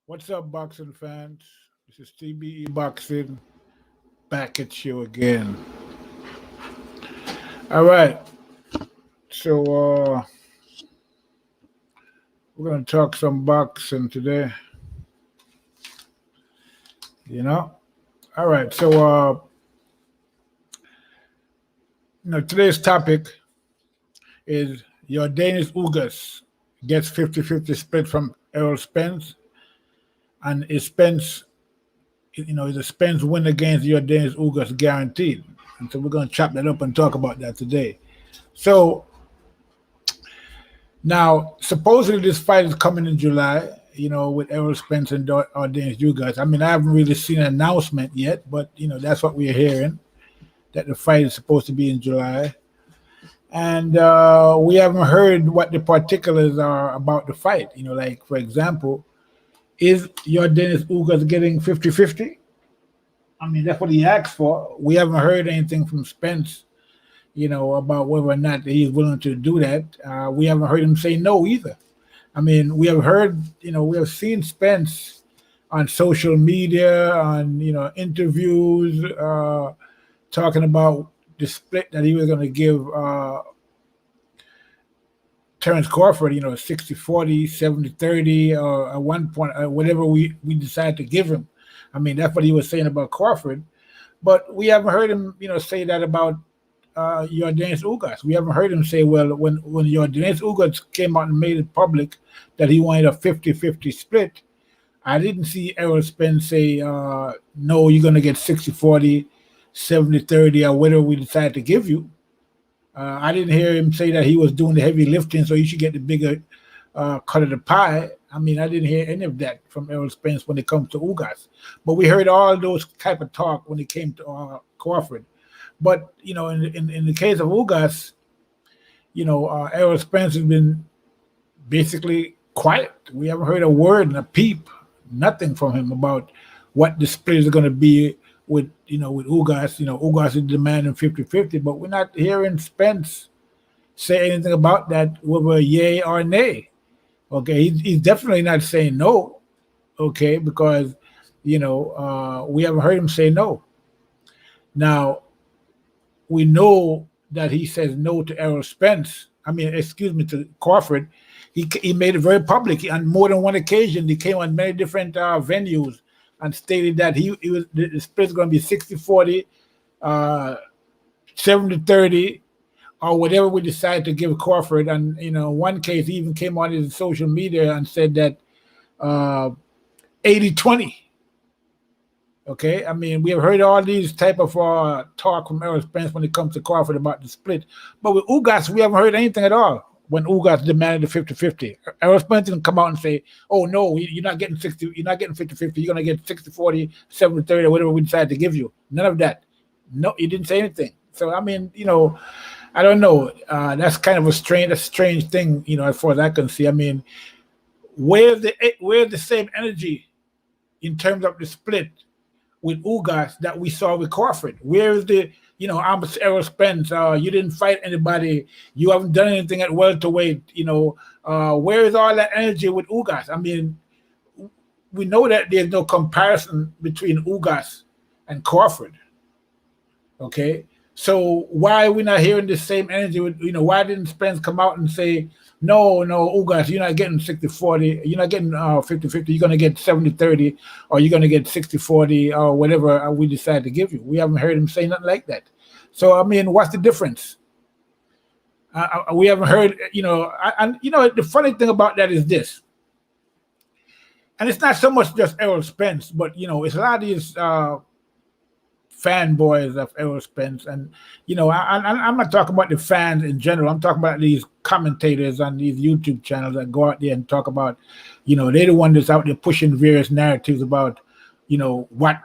What's up, boxing fans? This is TBE Boxing back at you again. All right, so we're gonna talk some boxing today. You know, all right. So today's topic is Yordenis Ugas gets 50-50 split from Errol Spence, and is Spence, is a Spence win against Yordenis Ugas guaranteed? And so we're gonna chop that up and talk about that today. So now, supposedly this fight is coming in July, with Errol Spence and Yordenis Ugas. I mean, I haven't really seen an announcement yet, but, that's what we're hearing, that the fight is supposed to be in July. And we haven't heard what the particulars are about the fight. Like, for example, is Yordenis Ugas getting 50-50? I mean, that's what he asked for. We haven't heard anything from Spence about whether or not he's willing to do that. We haven't heard him say no either. I mean, we have heard, we have seen Spence on social media, on, interviews, talking about the split that he was going to give Terence Crawford, 60-40, 70-30, or at one point, whatever we decide to give him. I mean, that's what he was saying about Crawford. But we haven't heard him, say that about Yordenis Ugas. We haven't heard him say, well, when Yordenis Ugas came out and made it public that he wanted a 50-50 split, I didn't see Errol Spence say, no, you're going to get 60-40, 70-30, or whatever we decide to give you. I didn't hear him say that he was doing the heavy lifting, so you should get the bigger cut of the pie. I mean, I didn't hear any of that from Errol Spence when it comes to Ugas. But we heard all those type of talk when it came to Crawford. But, in the case of Ugas, Errol Spence has been basically quiet. We haven't heard a word and a peep, nothing from him about what the split is going to be with Ugas. Ugas is demanding 50-50, but we're not hearing Spence say anything about that, whether yay or nay. Okay, he's definitely not saying no, okay, because, we haven't heard him say no. Now, we know that he says no to Errol Spence. To Crawford. He made it very public. On more than one occasion, he came on many different venues and stated that the split is going to be 60-40, 70-30, or whatever we decide to give Crawford. And, one case, he even came on his social media and said that 80-20. Okay, I mean, we have heard all these type of talk from Errol Spence when it comes to Crawford about the split. But with Ugas, we haven't heard anything at all when Ugas demanded the 50-50. Errol Spence didn't come out and say, oh, no, you're not getting 60, you're not getting 50-50, you're going to get 60-40, 70-30, or whatever we decide to give you. None of that. No, he didn't say anything. So, I mean, I don't know. That's kind of a strange thing, as far as I can see. I mean, where's the same energy in terms of the split with Ugas that we saw with Crawford? Where is the, I'm Errol Spence, you didn't fight anybody, you haven't done anything at welterweight, where is all that energy with Ugas? I mean, we know that there's no comparison between Ugas and Crawford, okay? So why are we not hearing the same energy with, why didn't Spence come out and say, no, Ugas, you're not getting 60-40, you're not getting 50-50, you're going to get 70-30, or you're going to get 60-40, or whatever we decide to give you. We haven't heard him say nothing like that. So, I mean, what's the difference? We haven't heard, the funny thing about that is this, and it's not so much just Errol Spence, but, it's a lot of these fanboys of Errol Spence, and I'm not talking about the fans in general. I'm talking about these commentators on these YouTube channels that go out there and talk about, they're the one that's out there pushing various narratives about, what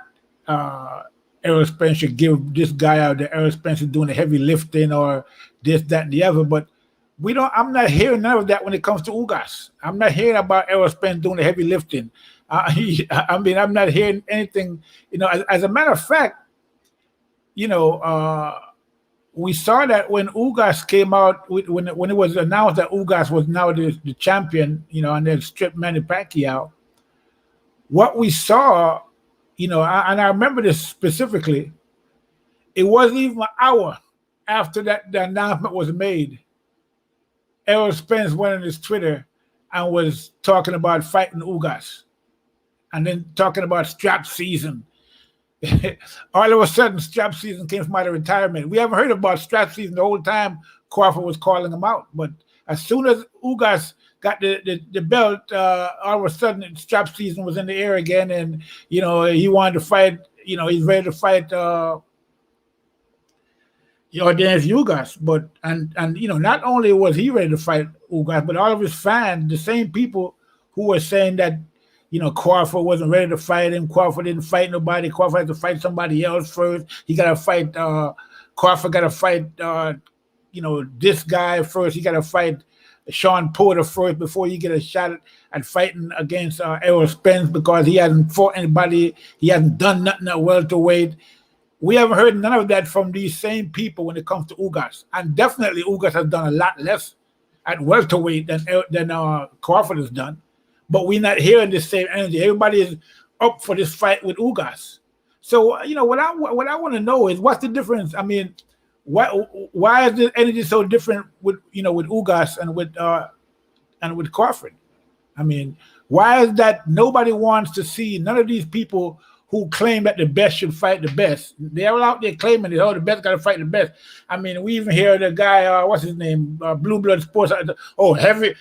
Errol Spence should give this guy out there. Errol Spence is doing the heavy lifting or this, that, and the other. But I'm not hearing none of that when it comes to Ugas. I'm not hearing about Errol Spence doing the heavy lifting. I'm not hearing anything. As a matter of fact, we saw that when Ugas came out, when it was announced that Ugas was now the champion, and then stripped Manny Pacquiao, what we saw, and I remember this specifically, it wasn't even an hour after the announcement was made. Errol Spence went on his Twitter and was talking about fighting Ugas, and then talking about strap season. All of a sudden, strap season came from out of retirement. We haven't heard about strap season the whole time Crawford was calling him out. But as soon as Ugas got the belt, all of a sudden, strap season was in the air again. And, he wanted to fight, he's ready to fight Yordenis Ugas. But, and not only was he ready to fight Ugas, but all of his fans, the same people who were saying that, Crawford wasn't ready to fight him. Crawford didn't fight nobody. Crawford had to fight somebody else first. He got to fight, Crawford got to fight, this guy first. He got to fight Sean Porter first before you get a shot at fighting against Errol Spence, because he hasn't fought anybody. He hasn't done nothing at welterweight. We haven't heard none of that from these same people when it comes to Ugas. And definitely Ugas has done a lot less at welterweight than Crawford has done. But we're not hearing the same energy. Everybody is up for this fight with Ugas. So, what I want to know is, what's the difference? I mean, why is the energy so different with Ugas and with Crawford? I mean, why is that nobody wants to see, none of these people who claim that the best should fight the best? They're all out there claiming that, the best got to fight the best. I mean, we even hear the guy, what's his name, Blue Blood Sports, heavy,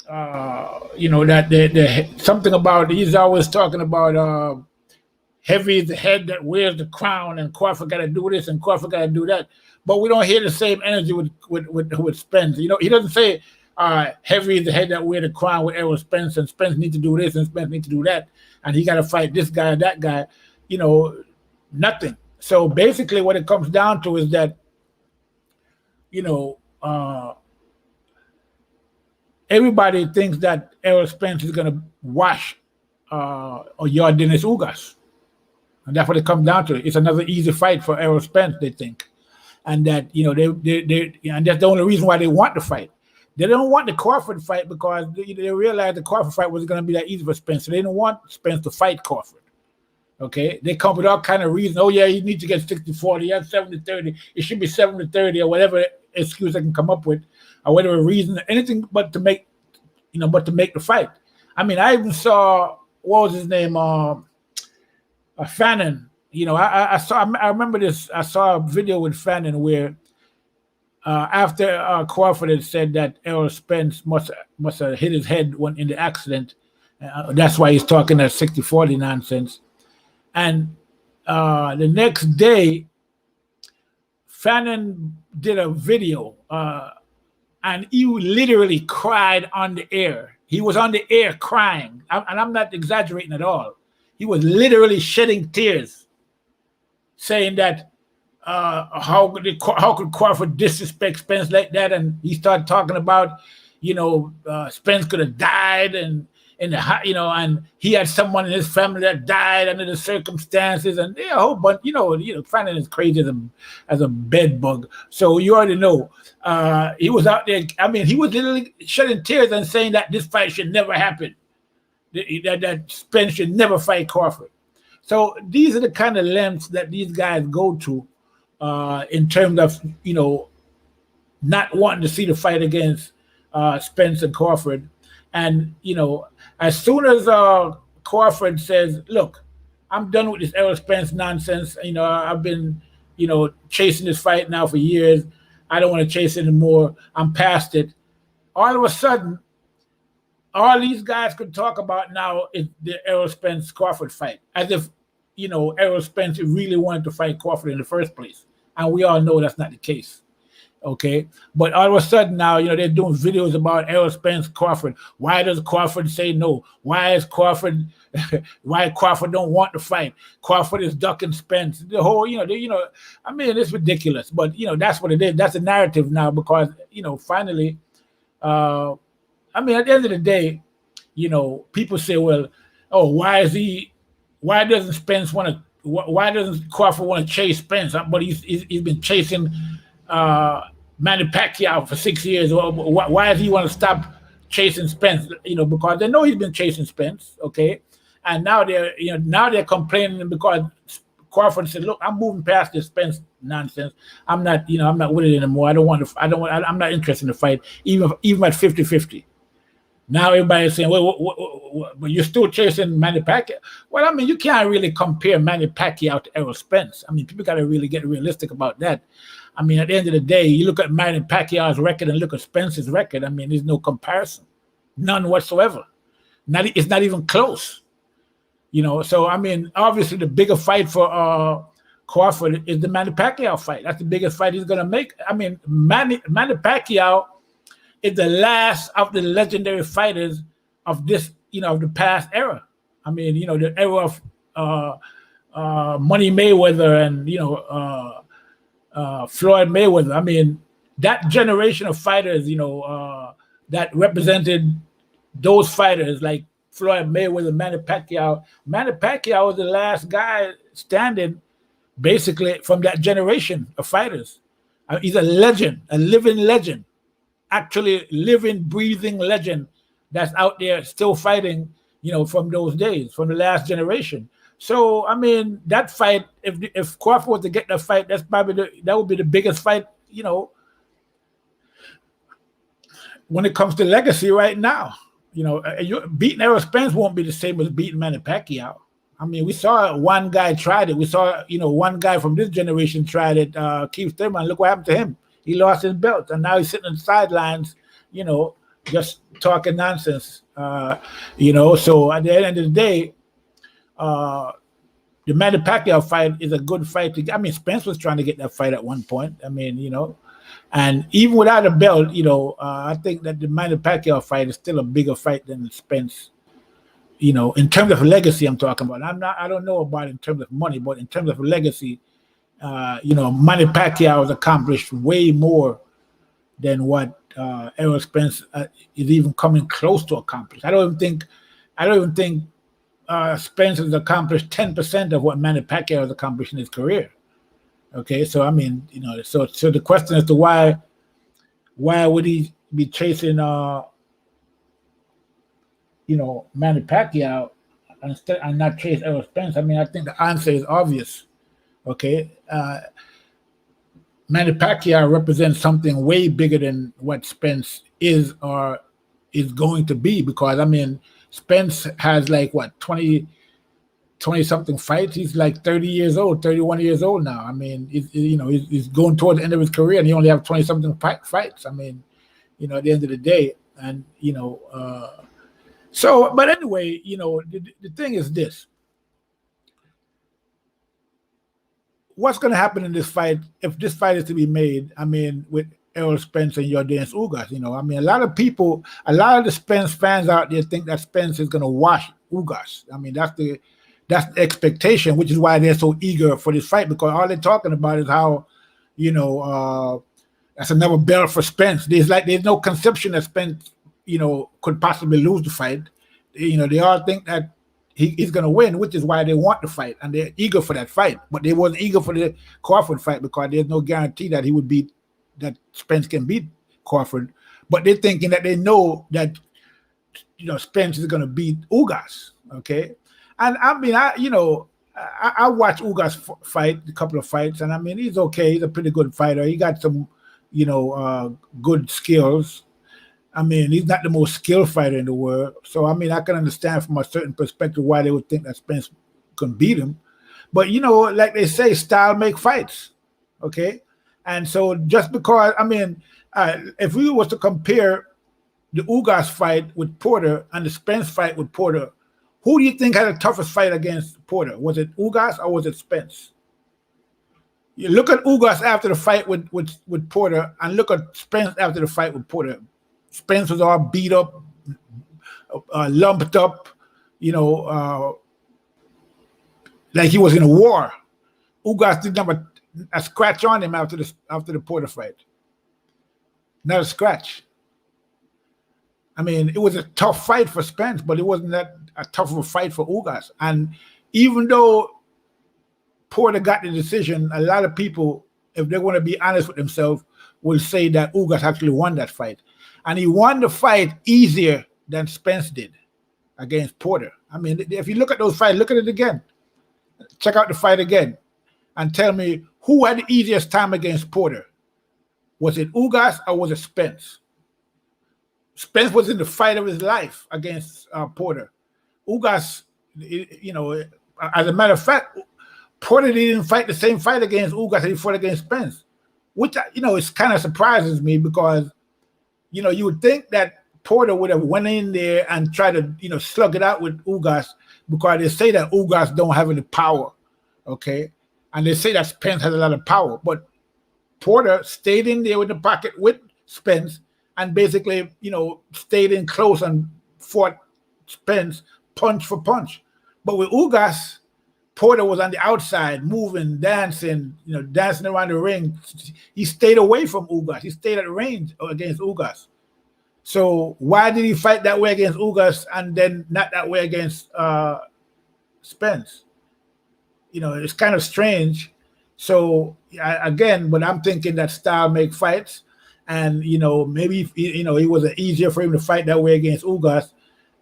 that something about, he's always talking about heavy is the head that wears the crown, and Crawford got to do this and Crawford got to do that. But we don't hear the same energy with Spence. He doesn't say heavy is the head that wears the crown with Errol Spence, and Spence needs to do this and Spence needs to do that, and he got to fight this guy or that guy. Nothing. So basically what it comes down to is that, everybody thinks that Errol Spence is going to wash Yordenis Ugas. And that's what it comes down to. It's another easy fight for Errol Spence, they think. And that, and that's the only reason why they want the fight. They don't want the Crawford fight because they realized the Crawford fight wasn't going to be that easy for Spence. So they didn't want Spence to fight Crawford. Okay? They come with all kind of reasons. Oh, yeah, you need to get 60-40. You have 70-30. It should be 70-30 or whatever excuse they can come up with, or whatever reason, anything but to make, the fight. I mean, I even saw, what was his name, Fannin. I remember this. I saw a video with Fannin where after Crawford had said that Errol Spence must have hit his head in the accident. That's why he's talking that 60-40 nonsense. And the next day, Fannin did a video, and he literally cried on the air. He was on the air crying, and I'm not exaggerating at all. He was literally shedding tears, saying that how could Crawford disrespect Spence like that? And he started talking about, Spence could have died, and and he had someone in his family that died under the circumstances, and a whole bunch. Fannin is crazy as a bed bug. So you already know. He was out there. I mean, he was literally shedding tears and saying that this fight should never happen. That Spence should never fight Crawford. So these are the kind of lengths that these guys go to in terms of, not wanting to see the fight against Spence and Crawford. And, as soon as Crawford says, look, I'm done with this Errol Spence nonsense. I've been, chasing this fight now for years. I don't want to chase it anymore. I'm past it. All of a sudden, all these guys could talk about now is the Errol Spence Crawford fight, as if, Errol Spence really wanted to fight Crawford in the first place. And we all know that's not the case. Okay. But all of a sudden now, they're doing videos about Errol Spence Crawford. Why does Crawford say no? Why Crawford don't want to fight? Crawford is ducking Spence. The whole, I mean, it's ridiculous, but that's what it is. That's the narrative now, because, finally, I mean, at the end of the day, people say, well, oh, why doesn't Spence want to, why doesn't Crawford want to chase Spence? But he's been chasing Manny Pacquiao for 6 years. Why does he want to stop chasing Spence, because they know he's been chasing Spence, okay? And now they're complaining because Crawford said, "Look, I'm moving past this Spence nonsense. I'm not with it anymore. I'm not interested in the fight, even at 50-50." Now everybody's saying, "Well, but you're still chasing Manny Pacquiao." Well, I mean, you can't really compare Manny Pacquiao to Errol Spence. I mean, people got to really get realistic about that. I mean, at the end of the day, you look at Manny Pacquiao's record and look at Spence's record. I mean, there's no comparison, none whatsoever. It's not even close. So I mean, obviously, the bigger fight for Crawford is the Manny Pacquiao fight. That's the biggest fight he's gonna make. I mean, Manny Pacquiao is the last of the legendary fighters of this, of the past era. I mean, the era of Money Mayweather and Floyd Mayweather. I mean, that generation of fighters, that represented those fighters like Floyd Mayweather, Manny Pacquiao. Manny Pacquiao was the last guy standing, basically, from that generation of fighters. He's a legend, a living legend, actually living, breathing legend that's out there still fighting, from those days, from the last generation. So I mean, that fight, if Crawford was to get that fight, that would be the biggest fight, when it comes to legacy right now. Beating Errol Spence won't be the same as beating Manny Pacquiao. I mean, we saw one guy tried it. We saw, one guy from this generation tried it, Keith Thurman. Look what happened to him. He lost his belt, and now he's sitting on the sidelines, just talking nonsense. So at the end of the day, the Manny Pacquiao fight is a good fight. I mean, Spence was trying to get that fight at one point. I mean, and even without a belt, I think that the Manny Pacquiao fight is still a bigger fight than Spence. In terms of legacy, I'm talking about. I don't know about in terms of money, but in terms of legacy, Manny Pacquiao has accomplished way more than what Errol Spence is even coming close to accomplish. I don't even think Spence has accomplished 10% of what Manny Pacquiao has accomplished in his career. Okay, so I mean, so the question as to why would he be chasing Manny Pacquiao and not chase Errol Spence? I mean, I think the answer is obvious. Okay, Manny Pacquiao represents something way bigger than what Spence is or is going to be, because I mean, Spence has like what 20 something fights. He's like 30 years old, 31 years old now. I mean, he's going toward the end of his career, and he only have 20 something fights. I mean, at the end of the day, and so. But anyway, the thing is this: what's going to happen in this fight if this fight is to be made? I mean, with Errol Spence and Yordenis Ugas, I mean, a lot of the Spence fans out there think that Spence is going to wash Ugas. I mean, that's the expectation, which is why they're so eager for this fight, because all they're talking about is how, that's another belt for Spence. There's no conception that Spence, could possibly lose the fight. They all think that he's going to win, which is why they want the fight, and they're eager for that fight. But they wasn't eager for the Crawford fight because there's no guarantee that that Spence can beat Crawford. But they're thinking that they know that, Spence is going to beat Ugas, okay? And I mean, I watched Ugas fight a couple of fights, and I mean, he's okay. He's a pretty good fighter. He got some, good skills. I mean, he's not the most skilled fighter in the world. So, I mean, I can understand from a certain perspective why they would think that Spence can beat him. But, like they say, style make fights, okay? And so just because, I mean, if we was to compare the Ugas fight with Porter and the Spence fight with Porter, who do you think had the toughest fight against Porter? Was it Ugas or was it Spence? You look at Ugas after the fight with Porter and look at Spence after the fight with Porter. Spence was all beat up, lumped up, like he was in a war. Ugas didn't have a scratch on him after the Porter fight. Not a scratch. I mean, it was a tough fight for Spence, but it wasn't that a tough of a fight for Ugas. And even though Porter got the decision, a lot of people, if they want to be honest with themselves, will say that Ugas actually won that fight. and he won the fight easier than Spence did against Porter. I mean, if you look at those fights, look at it again. Check out the fight again and tell me who had the easiest time against Porter. Was it Ugas or was it Spence? Spence was in the fight of his life against Porter. Ugas, you know, as a matter of fact, Porter didn't fight the same fight against Ugas as he fought against Spence, which, you know, it kind of surprises me because, you know, you would think that Porter would have went in there and tried to, you know, slug it out with Ugas, because they say that Ugas don't have any power, okay? And they say that Spence has a lot of power, but Porter stayed in there with the pocket with Spence and basically, you know, stayed in close and fought Spence punch for punch. But with Ugas, Porter was on the outside, moving, dancing, you know, dancing around the ring. He stayed away from Ugas. He stayed at range against Ugas. So why did he fight that way against Ugas and then not that way against Spence? You know, it's kind of strange. So again, but I'm thinking that style make fights, and you know, maybe you know, it was easier for him to fight that way against Ugas.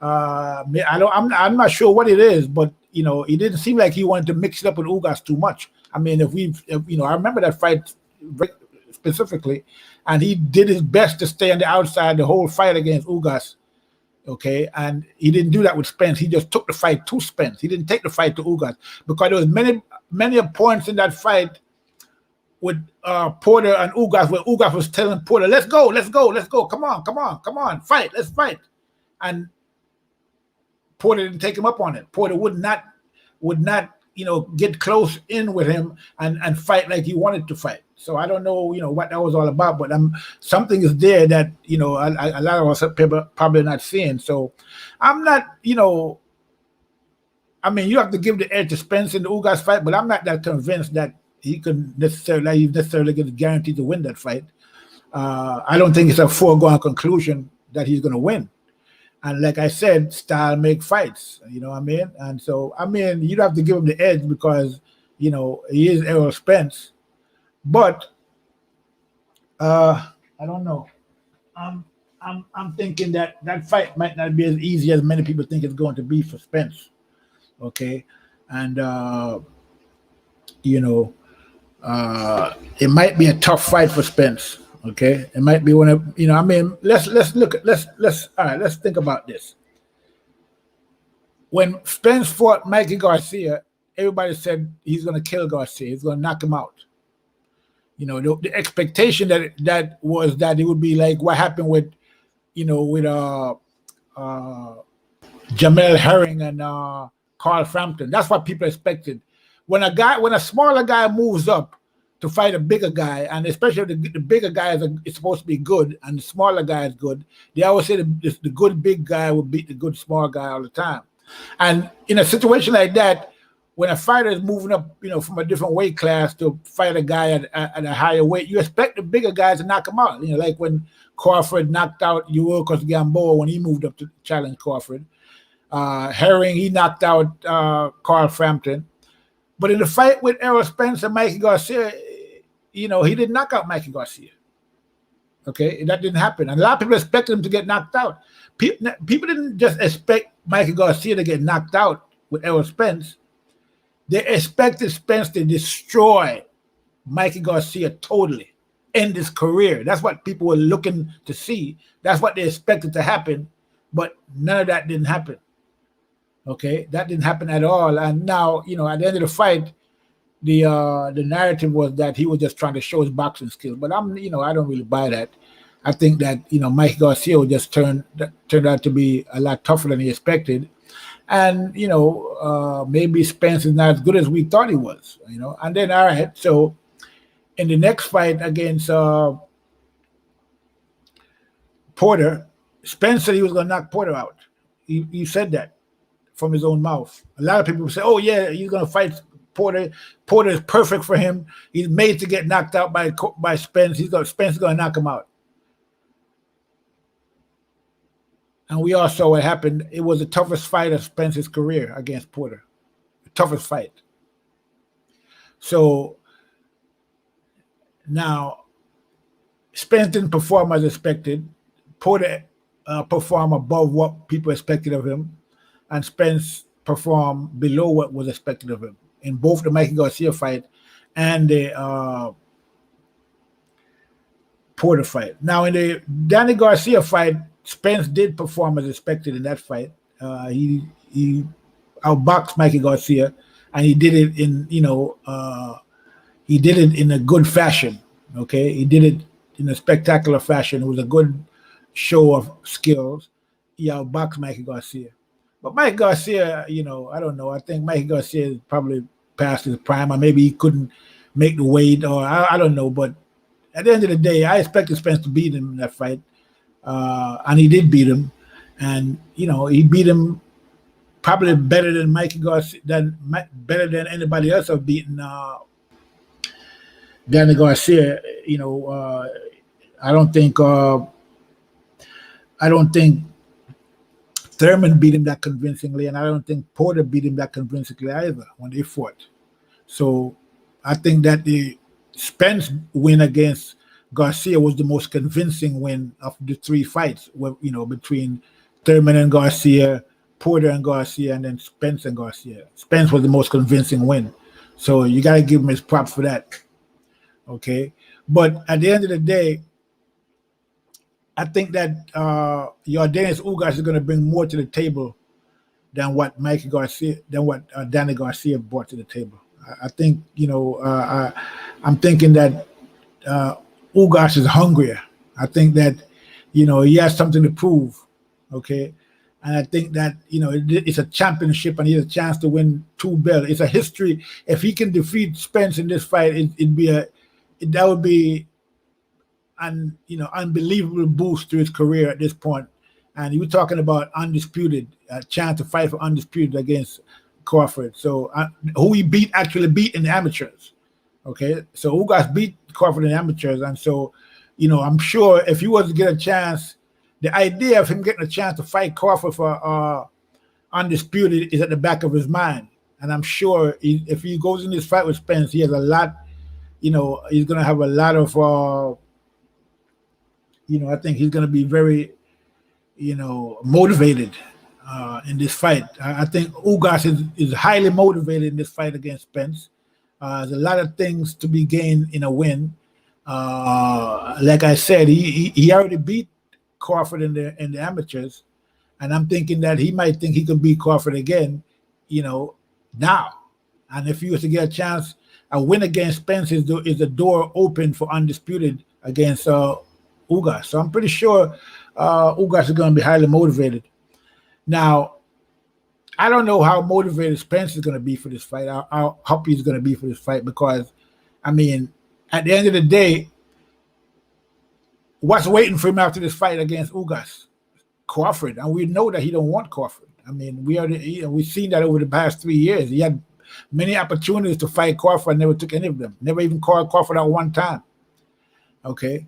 I'm not sure what it is, but you know, it didn't seem like he wanted to mix it up with Ugas too much. I mean, if you know, I remember that fight specifically, and he did his best to stay on the outside the whole fight against Ugas. Okay, and he didn't do that with Spence. He just took the fight to Spence. He didn't take the fight to Ugas, because there was many points in that fight with Porter and Ugas where Ugas was telling Porter, let's go, come on, fight, let's fight. And Porter didn't take him up on it. Porter would not, you know, get close in with him and fight like he wanted to fight. So I don't know, you know, what that was all about, but something is there that, you know, a lot of us are probably not seeing. So I'm not, you know, I mean, you have to give the edge to Spence in the Ugas fight, but I'm not that convinced that he's necessarily get guaranteed to win that fight. I don't think it's a foregone conclusion that he's going to win. And like I said, style make fights, you know what I mean? And so, I mean, you'd have to give him the edge because, you know, he is Errol Spence. But I don't know. I'm thinking that fight might not be as easy as many people think it's going to be for Spence. Okay, and you know, it might be a tough fight for Spence. Okay, it might be one of, you know, I mean, let's think about this. When Spence fought Mikey Garcia, everybody said he's going to kill Garcia. He's going to knock him out. You know, the expectation that was that it would be like what happened with, you know, with Jamel Herring and Carl Frampton. That's what people expected. When a smaller guy moves up to fight a bigger guy, and especially the bigger guy is supposed to be good, and the smaller guy is good, they always say the good big guy will beat the good small guy all the time. And in a situation like that, when a fighter is moving up, you know, from a different weight class to fight a guy at a higher weight, you expect the bigger guys to knock him out. You know, like when Crawford knocked out Yordenis Ugas when he moved up to challenge Crawford. Herring, he knocked out Carl Frampton. But in the fight with Errol Spence and Mikey Garcia, you know, he didn't knock out Mikey Garcia. Okay, that didn't happen. And a lot of people expected him to get knocked out. People didn't just expect Mikey Garcia to get knocked out with Errol Spence. They expected Spence to destroy Mikey Garcia totally, end his career. That's what people were looking to see. That's what they expected to happen, but none of that didn't happen. Okay, that didn't happen at all. And now, you know, at the end of the fight, the narrative was that he was just trying to show his boxing skills. But you know, I don't really buy that. I think that, you know, Mikey Garcia just turned out to be a lot tougher than he expected. And, you know, maybe Spence is not as good as we thought he was, you know. And then, all right, so in the next fight against Porter, Spence said he was going to knock Porter out. He said that from his own mouth. A lot of people say, oh, yeah, he's going to fight Porter. Porter is perfect for him. He's made to get knocked out by Spence. Spence is going to knock him out. And we all saw what happened. It was the toughest fight of Spence's career against Porter. The toughest fight. So now, Spence didn't perform as expected. Porter performed above what people expected of him, and Spence performed below what was expected of him in both the Mikey Garcia fight and the Porter fight. Now, in the Danny Garcia fight, Spence did perform as expected in that fight. He outboxed Mikey Garcia, and he did it in he did it in a good fashion. Okay, he did it in a spectacular fashion. It was a good show of skills. He outboxed Mikey Garcia. But Mike Garcia, I don't know. I think Mike Garcia is probably past his prime, or maybe he couldn't make the weight, or I don't know. But at the end of the day, I expected Spence to beat him in that fight, and he did beat him. And he beat him probably better than Mikey Garcia, better than anybody else have beaten Danny Garcia. I don't think Thurman beat him that convincingly, and I don't think Porter beat him that convincingly either when they fought. So I think that the Spence win against Garcia was the most convincing win of the three fights, between Thurman and Garcia, Porter and Garcia, and then Spence and Garcia. Spence was the most convincing win. So you got to give him his props for that. Okay. But at the end of the day, I think that Yordenis Ugas is going to bring more to the table than what Danny Garcia brought to the table. I think, I'm thinking that Ugas is hungrier. I think that, he has something to prove. Okay. And I think that, it's a championship and he has a chance to win 2 belts. It's a history. If he can defeat Spence in this fight, that would be an unbelievable boost to his career at this point. And you were talking about undisputed, a chance to fight for undisputed against Crawford. So who he actually beat in the amateurs. Okay, so Ugas beat Crawford in the amateurs, and so I'm sure if he was to get a chance, the idea of him getting a chance to fight Crawford for undisputed is at the back of his mind. And I'm sure if he goes in this fight with Spence, he has a lot. He's going to have a lot of. I think he's going to be very, motivated in this fight. I think Ugas is highly motivated in this fight against Spence. There's a lot of things to be gained in a win. Like I said, he already beat Crawford in the amateurs, and I'm thinking that he might think he can beat Crawford again, now. And if he was to get a chance, a win against Spence is the door open for undisputed against Ugas. So I'm pretty sure Ugas is going to be highly motivated. Now, I don't know how motivated Spence is going to be for this fight. How happy he's going to be for this fight, because, at the end of the day, what's waiting for him after this fight against Ugas? Crawford. And we know that he don't want Crawford. We've seen that over the past 3 years. He had many opportunities to fight Crawford and never took any of them. Never even called Crawford out one time. Okay?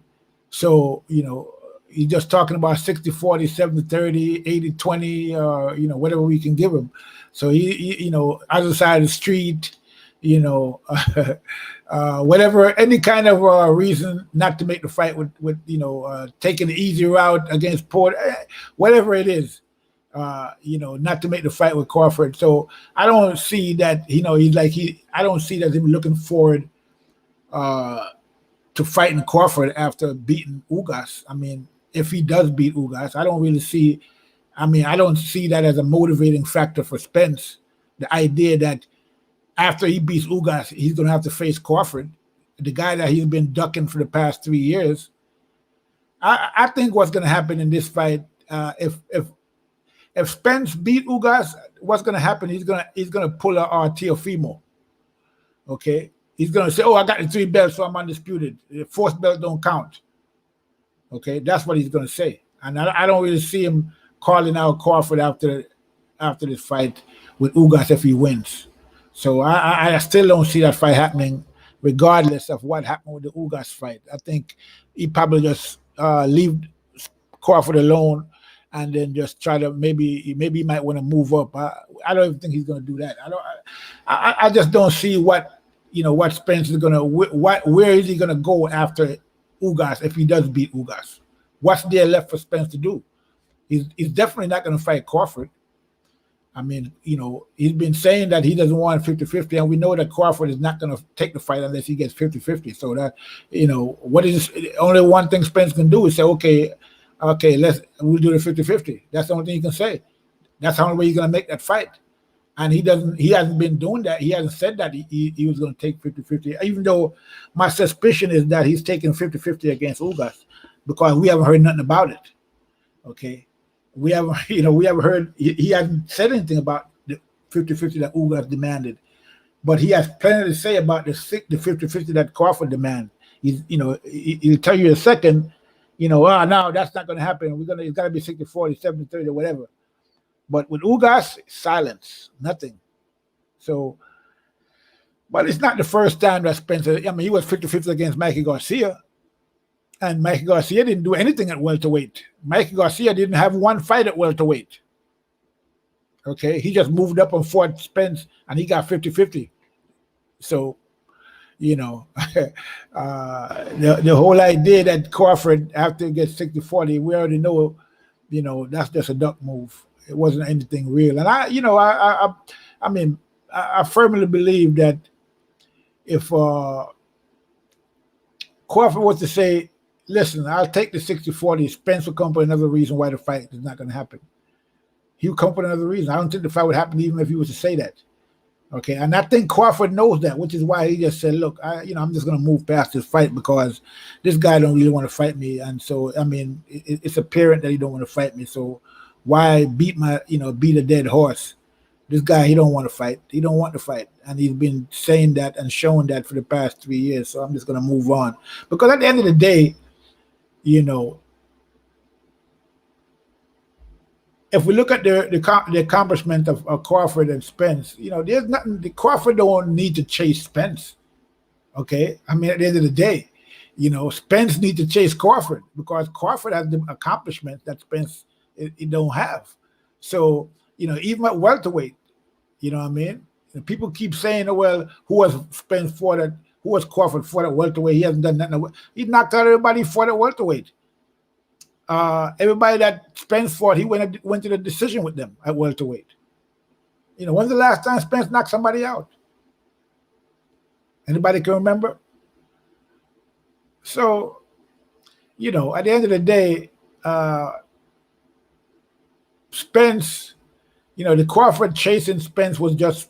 So, he's just talking about 60-40, 70-30, 80-20, whatever we can give him. So he other side of the street, whatever, any kind of reason not to make the fight with taking the easy route against Porter, whatever it is, not to make the fight with Crawford. So I don't see that, I don't see that him looking forward to fighting Crawford after beating Ugas. If he does beat Ugas, I don't really see, I don't see that as a motivating factor for Spence. The idea that after he beats Ugas, he's going to have to face Crawford, the guy that he's been ducking for the past 3 years. I think what's going to happen in this fight, if Spence beat Ugas, what's going to happen? He's going to pull a Teofimo. Okay, he's going to say, "Oh, I got the 3 belts, so I'm undisputed. The 4th belt don't count." Okay, that's what he's going to say, and I don't really see him calling out Crawford after this fight with Ugas if he wins. So I still don't see that fight happening, regardless of what happened with the Ugas fight. I think he probably just leave Crawford alone, and then just try to maybe he might want to move up. I don't even think he's going to do that. I just don't see what Spence is going to where is he going to go after Ugas if he does beat Ugas. what's there left for Spence to do? He's definitely not going to fight Crawford. I mean, you know, he's been saying that he doesn't want 50-50, and we know that Crawford is not going to take the fight unless he gets 50-50. So that, you know, what is only one thing Spence can do is say, okay, we'll do the 50-50. That's the only thing he can say. That's the only way he's going to make that fight. And he hasn't been doing that. He hasn't said that he was going to take 50-50, even though my suspicion is that he's taking 50-50 against Ugas, because we haven't heard nothing about it. Okay. We haven't heard, he hasn't said anything about the 50-50 that Ugas demanded, but he has plenty to say about the 50-50 that Crawford demanded. He'll tell you in a second, no, that's not going to happen. It's got to be 60-40, 70-30, or whatever. But with Ugas, silence, nothing. So, but it's not the first time that Spencer, I mean, he was 50-50 against Mikey Garcia. And Mikey Garcia didn't do anything at welterweight. Mikey Garcia didn't have one fight at welterweight. Okay, he just moved up and fought Spence, and he got 50-50. So, the whole idea that Crawford after he gets 60-40, we already know, that's just a duck move. It wasn't anything real. And I firmly believe that if Crawford was to say, listen, I'll take the 60-40, Spence will come up with another reason why the fight is not going to happen. He would come up with another reason. I don't think the fight would happen even if he was to say that. Okay, and I think Crawford knows that, which is why he just said, look, I'm just going to move past this fight because this guy don't really want to fight me. And so, I mean, it's apparent that he don't want to fight me. So why beat a dead horse? This guy, he don't want to fight. He don't want to fight. And he's been saying that and showing that for the past 3 years. So I'm just going to move on. Because at the end of the day, if we look at the accomplishment of Crawford and Spence, there's nothing. Crawford don't need to chase Spence. Okay, I mean, at the end of the day, Spence needs to chase Crawford because Crawford has the accomplishment that Spence it don't have. So even at welterweight, what I mean. And people keep saying, oh, well, who was Spence fought at? Who was Crawford fought at welterweight? He hasn't done nothing. He knocked out everybody fought at welterweight. Everybody that Spence fought, he went to the decision with them at welterweight. When's the last time Spence knocked somebody out? Anybody can remember? So, at the end of the day, Spence, the Crawford chasing Spence was just,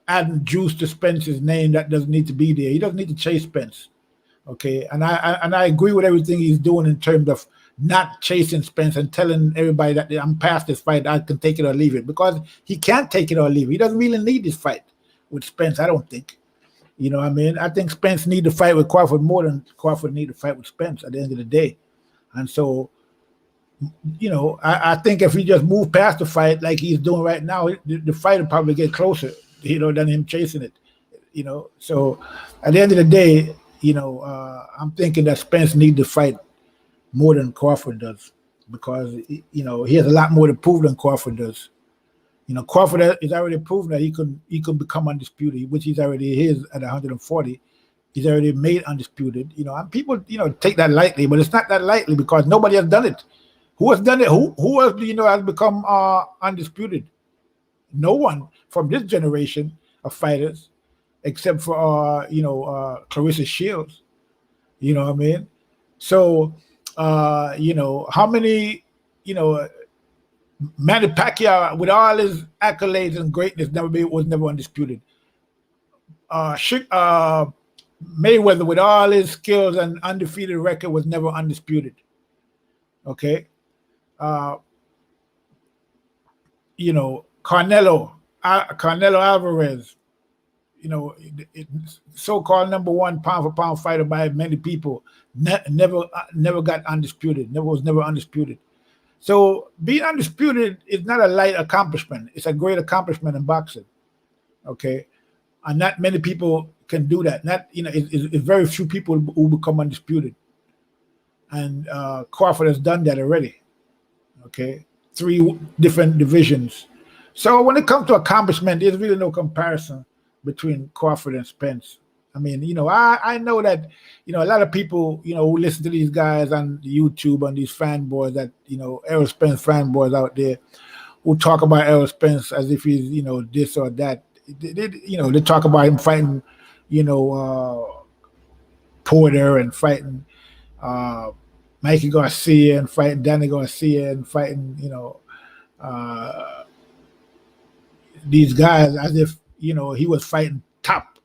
adding juice to Spence's name that doesn't need to be there. He doesn't need to chase Spence. Okay, and I agree with everything he's doing in terms of not chasing Spence and telling everybody that I'm past this fight, I can take it or leave it, because he can't take it or leave it. He doesn't really need this fight with Spence, I don't think. What I mean? I think Spence need to fight with Crawford more than Crawford need to fight with Spence at the end of the day. And so, I think if he just move past the fight like he's doing right now, the fight will probably get closer, than him chasing it. So at the end of the day, I'm thinking that Spence needs to fight more than Crawford does, because he has a lot more to prove than Crawford does. Crawford is already proven that he could become undisputed, which he's already is at 140. He's already made undisputed. And people take that lightly, but it's not that lightly because nobody has done it. Who has done it? Who else has become undisputed? No one from this generation of fighters, except for Clarissa Shields. What I mean? So how many Manny Pacquiao, with all his accolades and greatness, was never undisputed. Mayweather, with all his skills and undefeated record, was never undisputed. Okay. CARNE-LO Alvarez, so-called number one pound-for-pound fighter by many people, never got undisputed, was never undisputed. So being undisputed is not a light accomplishment. It's a great accomplishment in boxing, okay? And not many people can do that. It's very few people who become undisputed. And Crawford has done that already, okay? 3 different divisions. So when it comes to accomplishment, there's really no comparison between Crawford and Spence. I mean, I know that, a lot of people, who listen to these guys on YouTube, on these fanboys that, Errol Spence fanboys out there who talk about Errol Spence as if he's, this or that. They talk about him fighting, Porter and fighting Mikey Garcia and fighting Danny Garcia and fighting, these guys as if, he was fighting top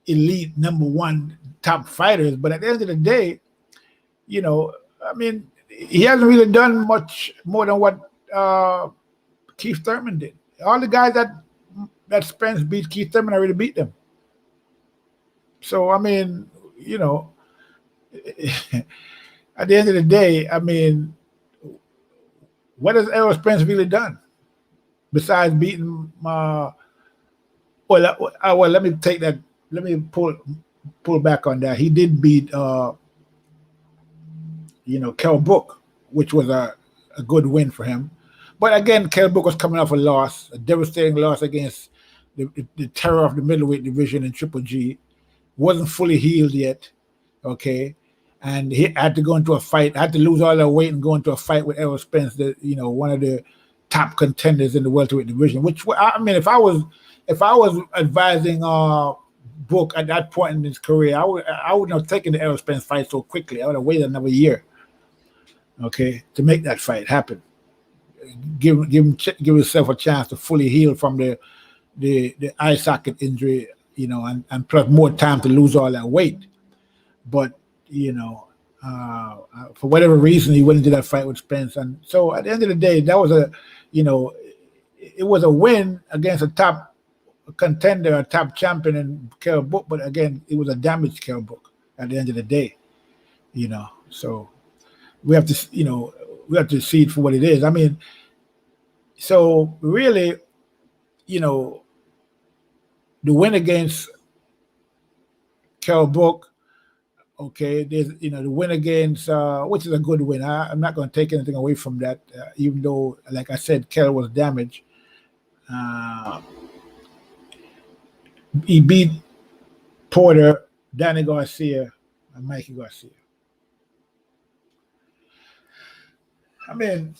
elite #1 top fighters. But at the end of the day, I mean, he hasn't really done much more than what Keith Thurman did. All the guys that Spence beat, Keith Thurman already beat them. So, I mean, at the end of the day, I mean, what has Errol Spence really done besides beating? Well, let me take that. Let me pull back on that. He did beat, Kell Brook, which was a good win for him. But again, Kell Brook was coming off a loss, a devastating loss against the terror of the middleweight division in Triple G. Wasn't fully healed yet, okay? And he had to go into a fight, had to lose all that weight and go into a fight with Errol Spence, one of the top contenders in the welterweight division. Which, I mean, if I was advising Brook at that point in his career, I wouldn't have taken the Errol Spence fight so quickly. I would have waited another year, okay, to make that fight happen. Give yourself a chance to fully heal from the eye socket injury, and plus more time to lose all that weight. But for whatever reason, he went into that fight with Spence, and so at the end of the day, that was it was a win against a top contender, a top champion in Kell Brook. But again, it was a damaged Kell Brook at the end of the day, So we have to see it for what it is. I mean, so really, the win against Kell Brook, okay, there's the win against which is a good win. I'm not going to take anything away from that, even though, like I said, Kell was damaged. He beat Porter, Danny Garcia, and Mikey Garcia. I mean,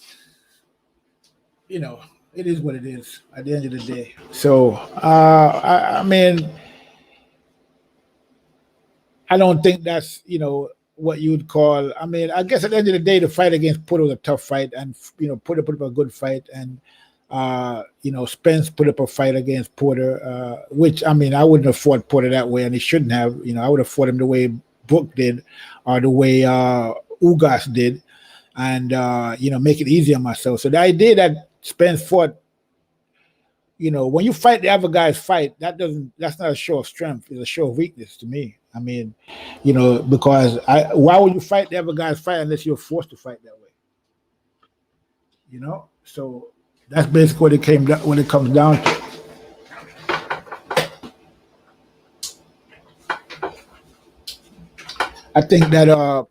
it is what it is at the end of the day. So, I mean, I don't think that's, what you would call, I mean, I guess at the end of the day, the fight against Porter was a tough fight, and, Porter put up a good fight, and, Spence put up a fight against Porter, which, I mean, I wouldn't have fought Porter that way, and he shouldn't have. I would have fought him the way Brook did, or the way Ugas did, and, make it easy on myself. So the idea that Spence fought, when you fight the other guy's fight, that's not a show of strength. It's a show of weakness to me. I mean, because why would you fight the other guy's fight unless you're forced to fight that way? So that's basically what it comes down to. I think that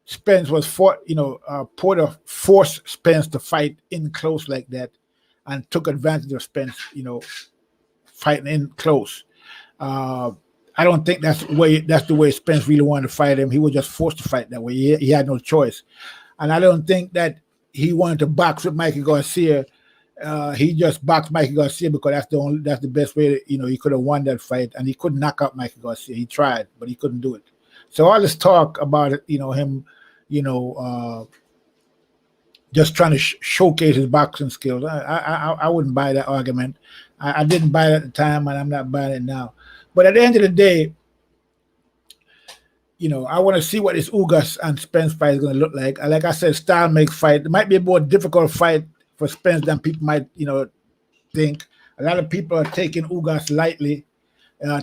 Spence was Porter forced Spence to fight in close like that, and took advantage of Spence, fighting in close. I don't think that's the way Spence really wanted to fight him. He was just forced to fight that way. He had no choice, and I don't think that he wanted to box with Mikey Garcia. He just boxed Mikey Garcia because that's the best way. He could have won that fight, and he couldn't knock out Mikey Garcia. He tried, but he couldn't do it. So all this talk about it, him, just trying to showcase his boxing skills, I wouldn't buy that argument. I didn't buy it at the time, and I'm not buying it now. But at the end of the day, I want to see what this Ugas and Spence fight is going to look like. Like I said, style makes fight. It might be a more difficult fight for Spence than people might, think. A lot of people are taking Ugas lightly,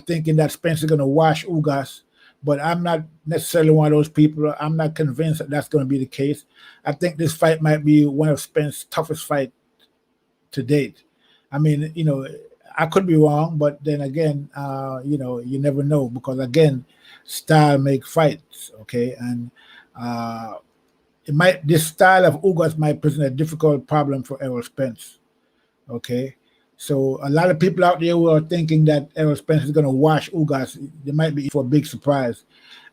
thinking that Spence is going to wash Ugas. But I'm not necessarily one of those people. I'm not convinced that that's going to be the case. I think this fight might be one of Spence's toughest fights to date. I mean, I could be wrong, but then again, you never know, because again, style make fights, okay? And this style of Ugas might present a difficult problem for Errol Spence, okay? So a lot of people out there who are thinking that Errol Spence is going to wash Ugas, they might be for a big surprise.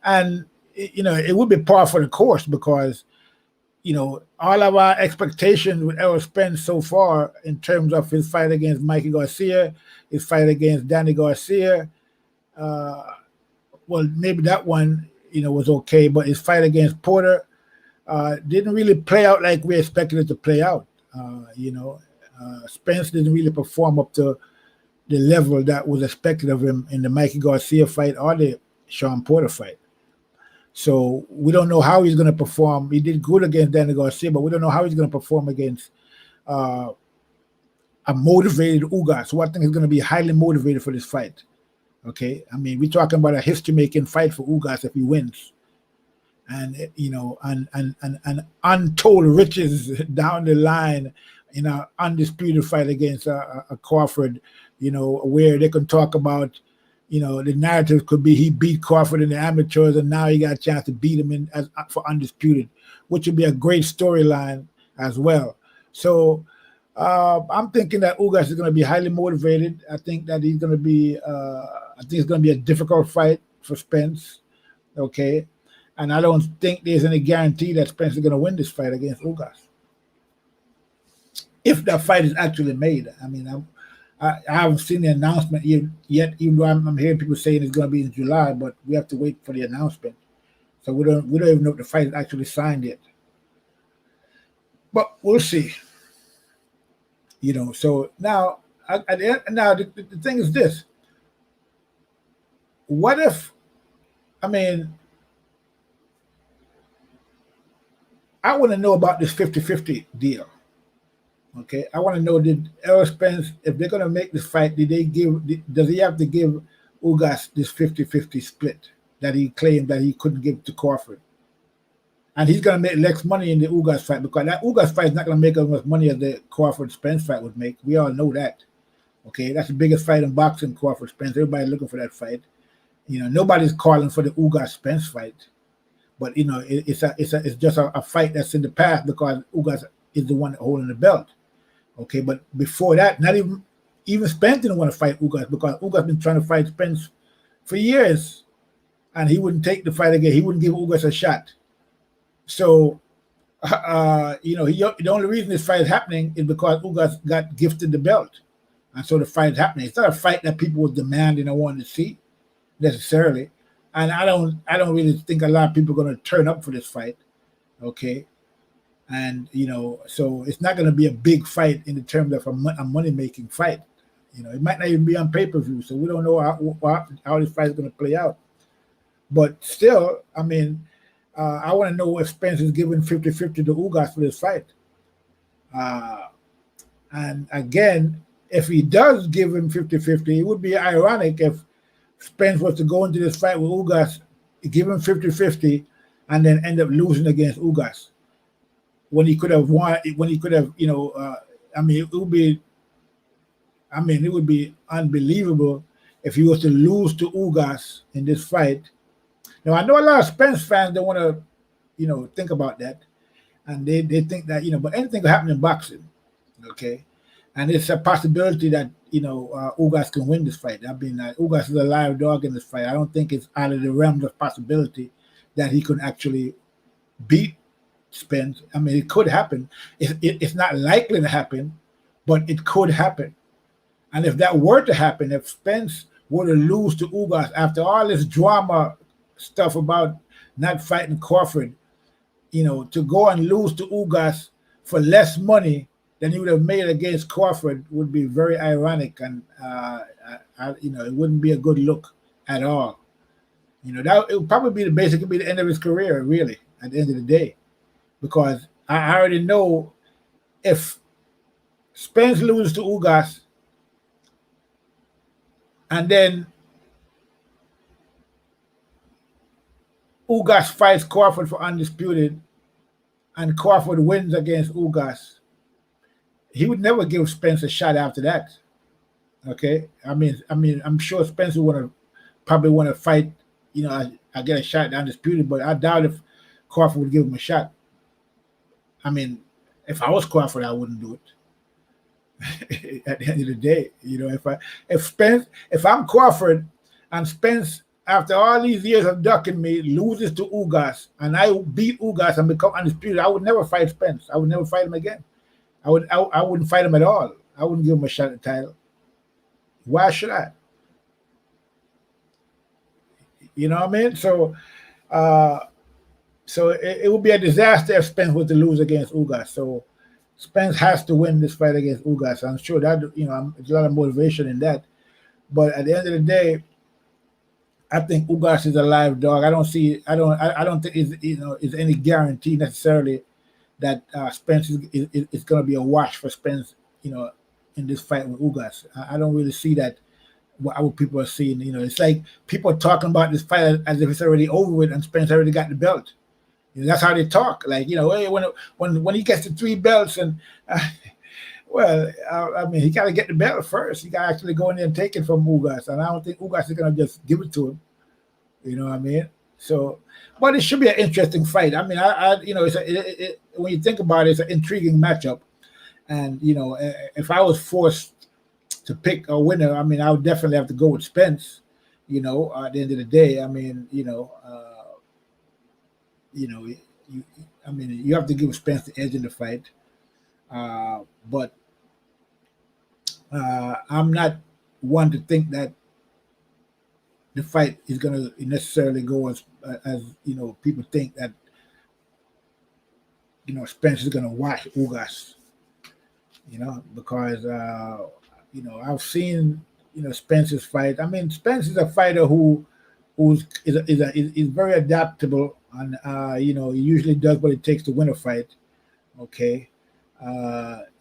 And, it would be par for the course because, all of our expectations with Errol Spence so far in terms of his fight against Mikey Garcia, his fight against Danny Garcia, well, maybe that one, was okay, but his fight against Porter didn't really play out like we expected it to play out. Spence didn't really perform up to the level that was expected of him in the Mikey Garcia fight or the Sean Porter fight. So we don't know how he's going to perform. He did good against Danny Garcia, but we don't know how he's going to perform against a motivated Ugas, who I think is going to be highly motivated for this fight. Okay, I mean, we're talking about a history-making fight for Ugas if he wins, and and untold riches down the line in an undisputed fight against a Crawford, where they can talk about, the narrative could be he beat Crawford in the amateurs and now he got a chance to beat him for undisputed, which would be a great storyline as well. So I'm thinking that Ugas is going to be highly motivated. I think that he's going to be, I think it's going to be a difficult fight for Spence. Okay. And I don't think there's any guarantee that Spence is going to win this fight against Ugas. If that fight is actually made. I mean, I haven't seen the announcement yet, even though I'm hearing people saying it's going to be in July, but we have to wait for the announcement. So we don't even know if the fight is actually signed yet. But we'll see. So now, the thing is this. What if, I want to know about this 50-50 deal. Okay, I want to know, did Errol Spence, if they're going to make this fight, does he have to give Ugas this 50-50 split that he claimed that he couldn't give to Crawford? And he's going to make less money in the Ugas fight because that Ugas fight is not going to make as much money as the Crawford-Spence fight would make. We all know that. Okay, that's the biggest fight in boxing, Crawford-Spence. Everybody's looking for that fight. Nobody's calling for the Ugas-Spence fight. But, it's just a fight that's in the past because Ugas is the one holding the belt. Okay, but before that, not even Spence didn't want to fight Ugas because Ugas been trying to fight Spence for years, and he wouldn't take the fight again. He wouldn't give Ugas a shot. So, the only reason this fight is happening is because Ugas got gifted the belt, and so the fight is happening. It's not a fight that people was demanding or wanting to see necessarily, and I don't really think a lot of people are going to turn up for this fight. Okay. And, so it's not going to be a big fight in the terms of a money-making fight. It might not even be on pay-per-view, so we don't know how this fight is going to play out. But still, I want to know if Spence is giving 50-50 to Ugas for this fight. And again, if he does give him 50-50, it would be ironic if Spence was to go into this fight with Ugas, give him 50-50, and then end up losing against Ugas. When he could have won, it would be unbelievable if he was to lose to Ugas in this fight. Now, I know a lot of Spence fans don't want to, think about that. And they think that, but anything can happen in boxing, okay? And it's a possibility that, Ugas can win this fight. Ugas is a live dog in this fight. I don't think it's out of the realm of possibility that he could actually beat Spence. It could happen. It's not likely to happen, but it could happen. And if that were to happen, if Spence were to lose to Ugas after all this drama stuff about not fighting Crawford, to go and lose to Ugas for less money than he would have made against Crawford would be very ironic, and it wouldn't be a good look at all. That it would probably be basically the end of his career, really, at the end of the day. Because I already know if Spence loses to Ugas and then Ugas fights Crawford for undisputed and Crawford wins against Ugas, he would never give Spence a shot after that. Okay? I'm sure Spence would probably want to fight, I get a shot at undisputed, but I doubt if Crawford would give him a shot. If I was Crawford, I wouldn't do it. At the end of the day, if I'm Crawford and Spence, after all these years of ducking me, loses to Ugas, and I beat Ugas and become undisputed, I would never fight Spence. I would never fight him again. I wouldn't fight him at all. I wouldn't give him a shot at the title. Why should I? You know what I mean? So it would be a disaster if Spence was to lose against Ugas. So Spence has to win this fight against Ugas. I'm sure that there's a lot of motivation in that. But at the end of the day, I think Ugas is a live dog. I don't think it's any guarantee necessarily that Spence is going to be a wash for Spence, in this fight with Ugas. I don't really see that. What people are seeing, it's like people are talking about this fight as if it's already over with and Spence already got the belt. That's how they talk. Like, hey, when he gets the 3 belts and well, I mean, he got to get the belt first. He got to actually go in there and take it from Ugas, and I don't think Ugas is going to just give it to him. You know what I mean? So, but it should be an interesting fight. I mean, when you think about it, it's an intriguing matchup, and if I was forced to pick a winner, I mean, I would definitely have to go with Spence. At the end of the day, I mean, you have to give Spence the edge in the fight. But I'm not one to think that the fight is going to necessarily go as people think that Spence is going to wash Ugas. Because I've seen Spence's fight. I mean, Spence is a fighter who's very adaptable, and he usually does what it takes to win a fight. Okay,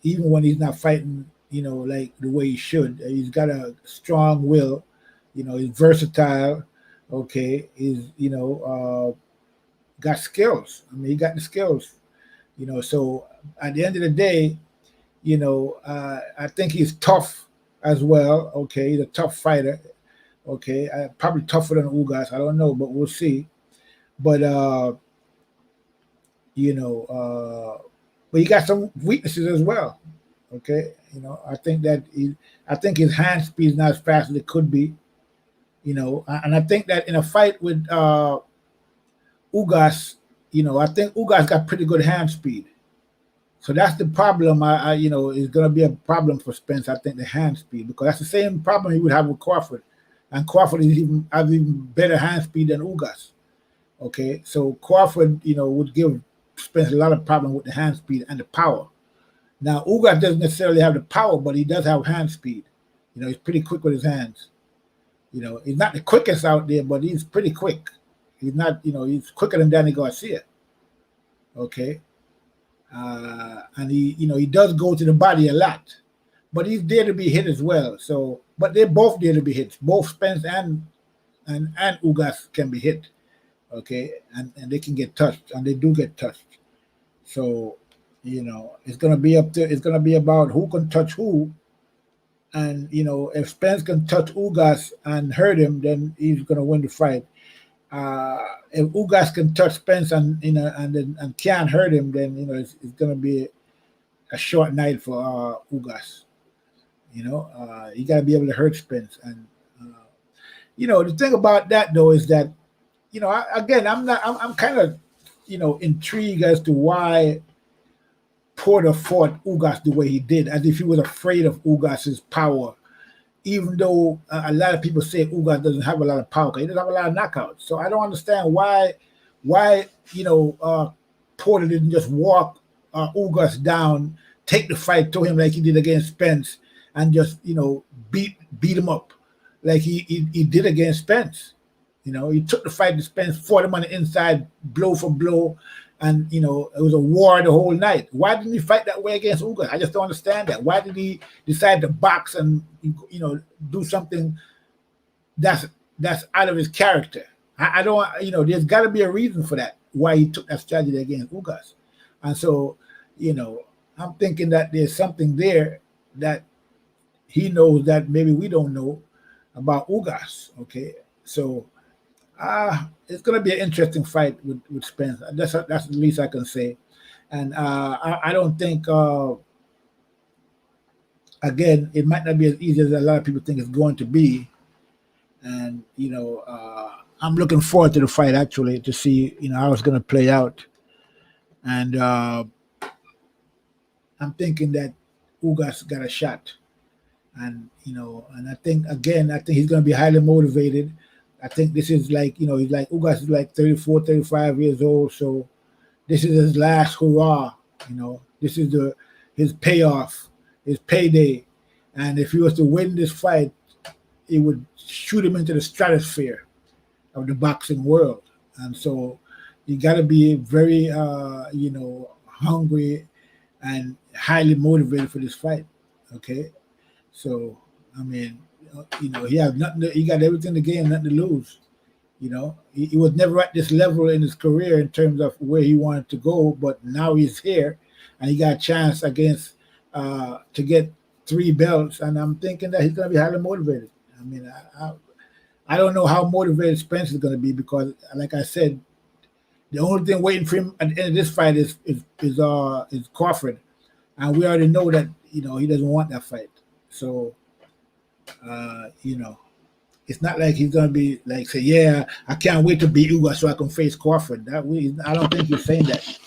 even when he's not fighting, like the way he should. He's got a strong will. He's versatile. Okay, he's got skills. I mean, he got the skills. So at the end of the day, I think he's tough as well. Okay, he's a tough fighter. Okay, probably tougher than Ugas. I don't know, but we'll see. But but he got some weaknesses as well. Okay, I think his hand speed is not as fast as it could be. And I think that in a fight with Ugas, I think Ugas got pretty good hand speed. So that's the problem. Is going to be a problem for Spence. I think the hand speed, because that's the same problem he would have with Crawford, and Crawford has even better hand speed than Ugas. Okay, so Crawford, would give Spence a lot of problem with the hand speed and the power. Now Ugas doesn't necessarily have the power, but he does have hand speed. He's pretty quick with his hands. He's not the quickest out there, but he's pretty quick. He's not, he's quicker than Danny Garcia. Okay. And he does go to the body a lot, but he's there to be hit as well. So, but they're both there to be hit. Both Spence and Ugas can be hit. Okay. And they can get touched, and they do get touched. So, it's going to be it's going to be about who can touch who. And, if Spence can touch Ugas and hurt him, then he's going to win the fight. If Ugas can touch Spence and can't hurt him, then it's going to be a short night for Ugas. You got to be able to hurt Spence, and the thing about that though is that I'm kind of intrigued as to why Porter fought Ugas the way he did, as if he was afraid of Ugas's power. Even though a lot of people say Ugas doesn't have a lot of power, he doesn't have a lot of knockouts. So I don't understand why Porter didn't just walk Ugas down, take the fight to him like he did against Spence, and just beat him up like he did against Spence. He took the fight to Spence, fought him on the inside, blow for blow, and it was a war the whole night. Why didn't he fight that way against Ugas? I just don't understand that. Why did he decide to box and do something that's out of his character? I don't. There's got to be a reason for that. Why he took that strategy against Ugas, and so I'm thinking that there's something there that he knows that maybe we don't know about Ugas. Okay, so. It's going to be an interesting fight with Spence. That's the least I can say. And I don't think again, it might not be as easy as a lot of people think it's going to be. And I'm looking forward to the fight actually to see how it's going to play out. And I'm thinking that Ugas got a shot. And and I think he's going to be highly motivated. I think this is like he's like Ugas is like 34, 35 years old, so this is his last hurrah. This is his payoff, his payday. And if he was to win this fight, it would shoot him into the stratosphere of the boxing world. And so you got to be very hungry and highly motivated for this fight. Okay, so I mean, he has nothing. He got everything to gain, nothing to lose. He was never at this level in his career in terms of where he wanted to go, but now he's here, and he got a chance against to get 3 belts, and I'm thinking that he's going to be highly motivated. I mean, I don't know how motivated Spence is going to be because, like I said, the only thing waiting for him at the end of this fight is Crawford, and we already know that he doesn't want that fight. So, it's not like he's gonna be like say, yeah, I can't wait to beat Ugas so I can face Crawford. I don't think he's saying that.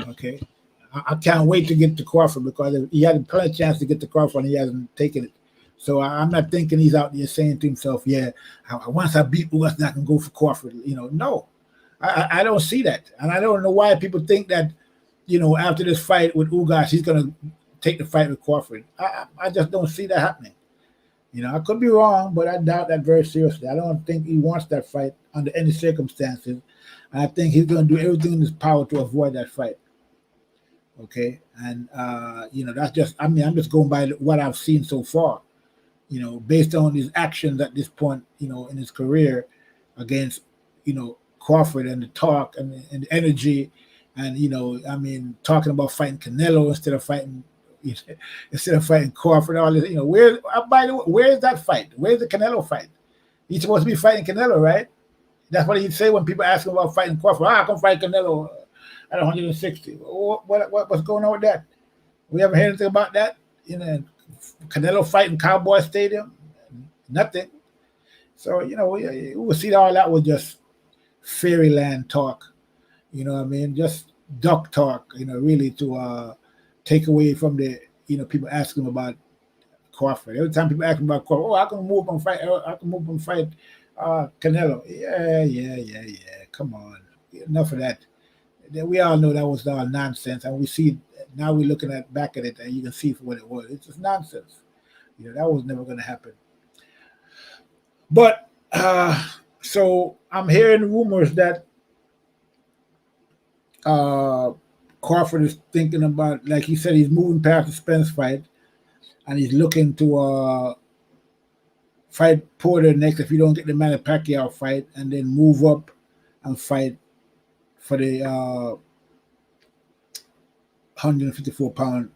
Okay, I can't wait to get to Crawford because he had plenty of chance to get to Crawford and he hasn't taken it. So I'm not thinking he's out there saying to himself, yeah, once I beat Ugas, I can go for Crawford. No, I don't see that, and I don't know why people think that after this fight with Ugas, he's gonna take the fight with Crawford. I just don't see that happening. I could be wrong, but I doubt that very seriously. I don't think he wants that fight under any circumstances. And I think he's going to do everything in his power to avoid that fight. Okay. And, that's just, I'm just going by what I've seen so far, based on his actions at this point, in his career against, Crawford and the talk and the energy. And, talking about fighting Canelo instead of fighting Crawford, all this, by the way, where is that fight? Where's the Canelo fight? He's supposed to be fighting Canelo, right? That's what he'd say when people ask him about fighting Crawford. I can fight Canelo at 160. What's going on with that? We haven't heard anything about that. Canelo fighting Cowboy Stadium, nothing. So we will see all that was just fairyland talk. Just duck talk. Really to take away from the people asking about Crawford. Every time people ask about Crawford, I can move and fight. I can move and fight Canelo. Yeah. Come on, enough of that. We all know that was all nonsense, and we see now we're looking back at it, and you can see for what it was. It's just nonsense. That was never going to happen. But so I'm hearing rumors that Crawford is thinking about, like he said, he's moving past the Spence fight, and he's looking to fight Porter next if you don't get the Manny Pacquiao fight, and then move up and fight for the 154-pound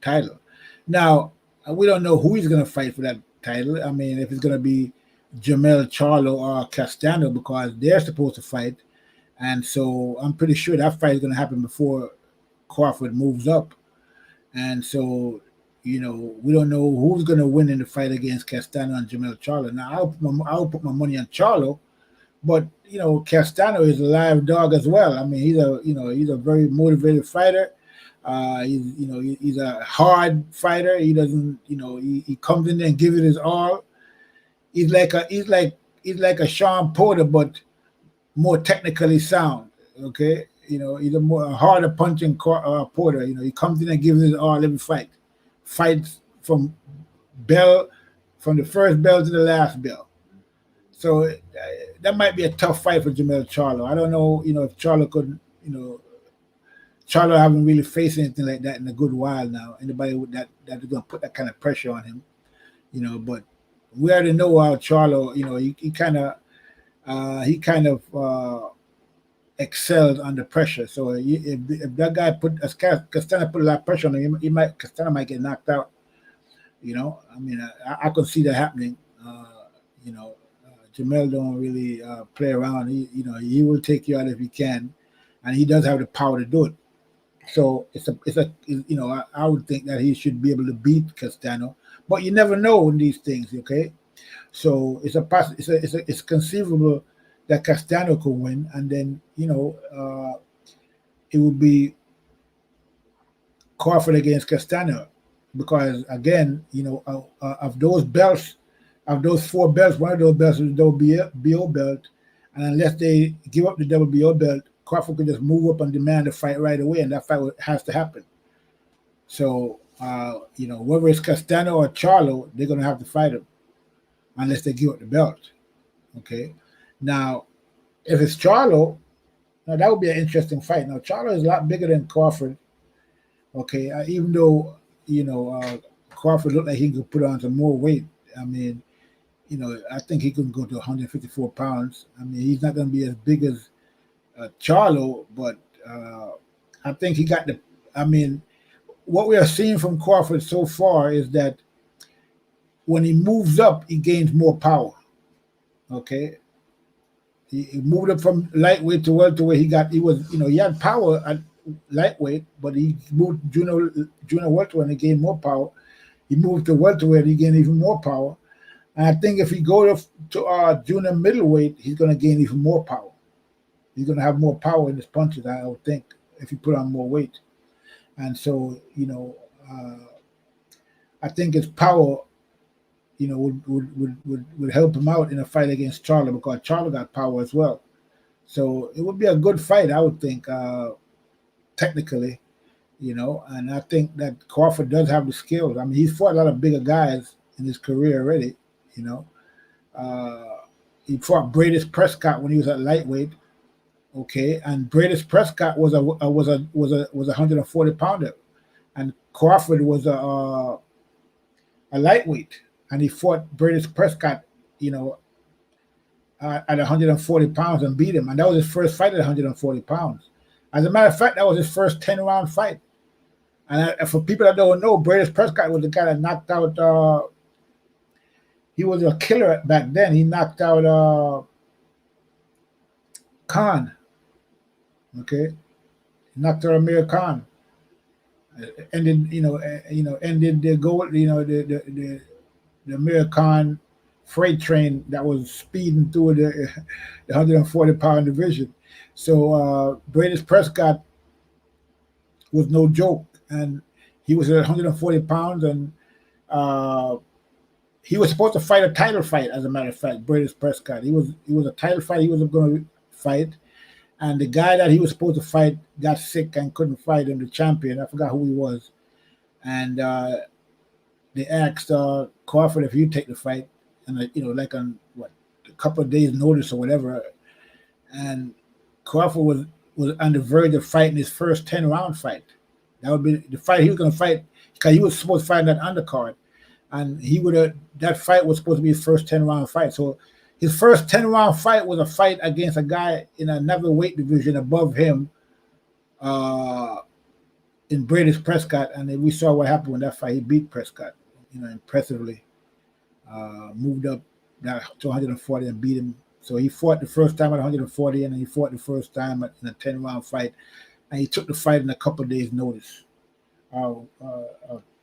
title. Now, we don't know who he's going to fight for that title. I mean, if it's going to be Jermell Charlo or Castano, because they're supposed to fight. And so I'm pretty sure that fight is going to happen before Crawford moves up. And so, we don't know who's going to win in the fight against Castano and Jermell Charlo. Now, I'll put my money on Charlo, but, Castano is a live dog as well. I mean, he's a very motivated fighter. He's a hard fighter. He doesn't, he comes in there and gives it his all. He's like a Sean Porter, but more technically sound. Okay, he's a more harder punching Porter. He comes in and gives it all every fight. Fights from the first bell to the last bell. So that might be a tough fight for Jermell Charlo. I don't know, if Charlo could, Charlo haven't really faced anything like that in a good while now. Anybody with that is going to put that kind of pressure on him, But we already know how Charlo, he kind of excelled under pressure. So if that guy Castano put a lot of pressure on him, Castano might get knocked out. I mean, I could see that happening. Jermell don't really play around. He will take you out if he can, and he does have the power to do it. So I would think that he should be able to beat Castano, but you never know in these things. Okay, so it's conceivable that Castano could win, and then it would be Crawford against Castano, because again, of those belts, of those four belts, one of those belts is the WBO belt, and unless they give up the WBO belt, Crawford could just move up and demand a fight right away, and that fight has to happen. So whether it's Castano or Charlo, they're going to have to fight him unless they give up the belt. Okay, now if it's Charlo, now that would be an interesting fight. Now Charlo is a lot bigger than Crawford. Okay, even though Crawford looked like he could put on some more weight. I mean, I think he could go to 154 pounds. I mean, he's not going to be as big as Charlo, but I think he got the. I mean, what we are seeing from Crawford so far is that when he moves up, he gains more power. Okay, he moved up from lightweight to welterweight. He had power at lightweight, but he moved junior welterweight and he gained more power. He moved to welterweight, he gained even more power. And I think if he go to junior middleweight, he's going to gain even more power. He's going to have more power in his punches, I would think, if he put on more weight. And so, I think his power, would help him out in a fight against Charlo, because Charlo got power as well. So it would be a good fight, I would think, technically, and I think that Crawford does have the skills. I mean, he's fought a lot of bigger guys in his career already. He fought Bradis Prescott when he was at lightweight. Okay, and Bradis Prescott was a 140 pounder, and Crawford was a lightweight, and he fought Bradis Prescott, at 140 pounds and beat him, and that was his first fight at 140 pounds. As a matter of fact, that was his first 10-round fight. And for people that don't know, Bradis Prescott was the guy that knocked out. He was a killer back then. He knocked out Khan. Okay, he knocked out Amir Khan. Ended the goal. The Amir Khan freight train that was speeding through the 140-pound division. So Bradis Prescott was no joke, and he was at 140 pounds, and he was supposed to fight a title fight. As a matter of fact, Bradis Prescott, he was a title fight. He was going to fight, and the guy that he was supposed to fight got sick and couldn't fight him. The champion, I forgot who he was, and they asked Crawford if he'd take the fight, and like on a couple of days' notice or whatever, and Crawford was on the verge of fighting his first 10-round fight. That would be the fight he was going to fight, because he was supposed to fight that undercard, and that fight was supposed to be his first 10-round fight. So his first 10-round fight was a fight against a guy in another weight division above him, in Bradis Prescott, and we saw what happened when that fight. He beat Prescott, impressively. Moved up to 140 and beat him. So he fought the first time at 140, and then he fought the first time in a 10-round fight, and he took the fight in a couple of days' notice, 2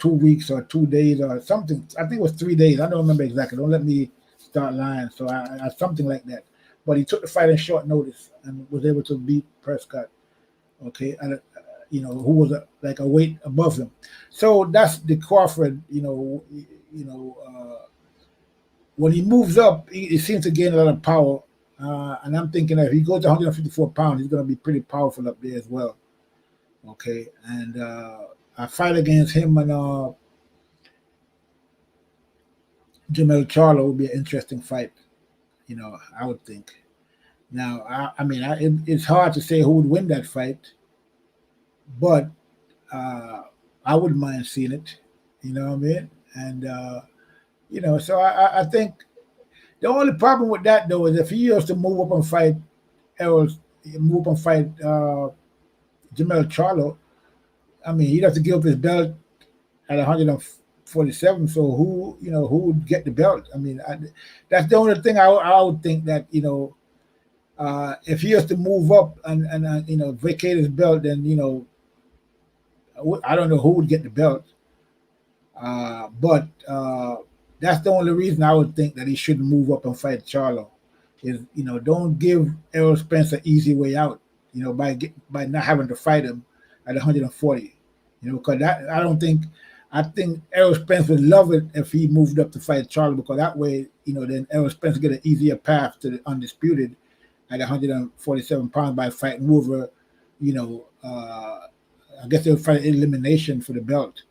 weeks or 2 days or something. I think it was 3 days. I don't remember exactly. Don't let me start lying. So I something like that. But he took the fight in short notice and was able to beat Prescott. Okay, and who was like a weight above him. So that's the Crawford. When he moves up, he seems to gain a lot of power. And I'm thinking that if he goes to 154 pounds, he's going to be pretty powerful up there as well. Okay, and a fight against him and Jermell Charlo would be an interesting fight. I would think. Now, it's hard to say who would win that fight, but I wouldn't mind seeing it. You know what I mean? And so I think the only problem with that, though, is if he used to move up and fight Jermell Charlo, he'd have to give up his belt at 147. So who would get the belt? That's the only thing I would think, that if he has to move up and vacate his belt, then I don't know who would get the belt, but that's the only reason I would think that he shouldn't move up and fight Charlo. Is don't give Errol Spence an easy way out. By not having to fight him at 140. Because that I think Errol Spence would love it if he moved up to fight Charlo, because that way then Errol Spence get an easier path to the undisputed at 147 pounds by fighting over, I guess they'll fight elimination for the belt,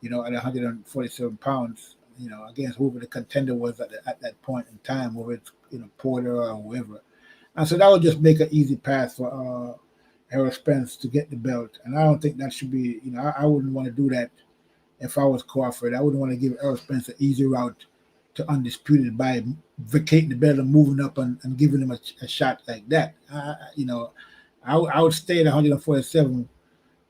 at 147 pounds, against whoever the contender was at that point in time, whether it's, Porter or whoever. And so that would just make an easy path for Errol Spence to get the belt. And I don't think that should be, I wouldn't want to do that if I was Crawford. I wouldn't want to give Errol Spence an easy route to undisputed by vacating the belt and moving up and giving him a shot like that. I would stay at 147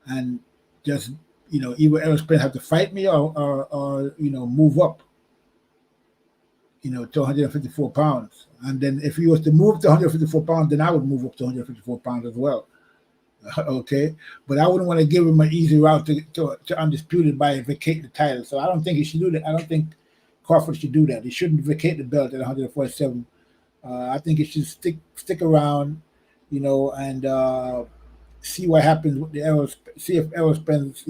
and just, either Errol Spence have to fight me or move up, to 154 pounds. And then if he was to move to 154 pounds, then I would move up to 154 pounds as well. Okay, but I wouldn't want to give him an easy route to undisputed by vacating the title. So I don't think he should do that. I don't think Crawford should do that. He shouldn't vacate the belt at 147. I think he should stick around, and see what happens with the Errol. See if Errol Spence,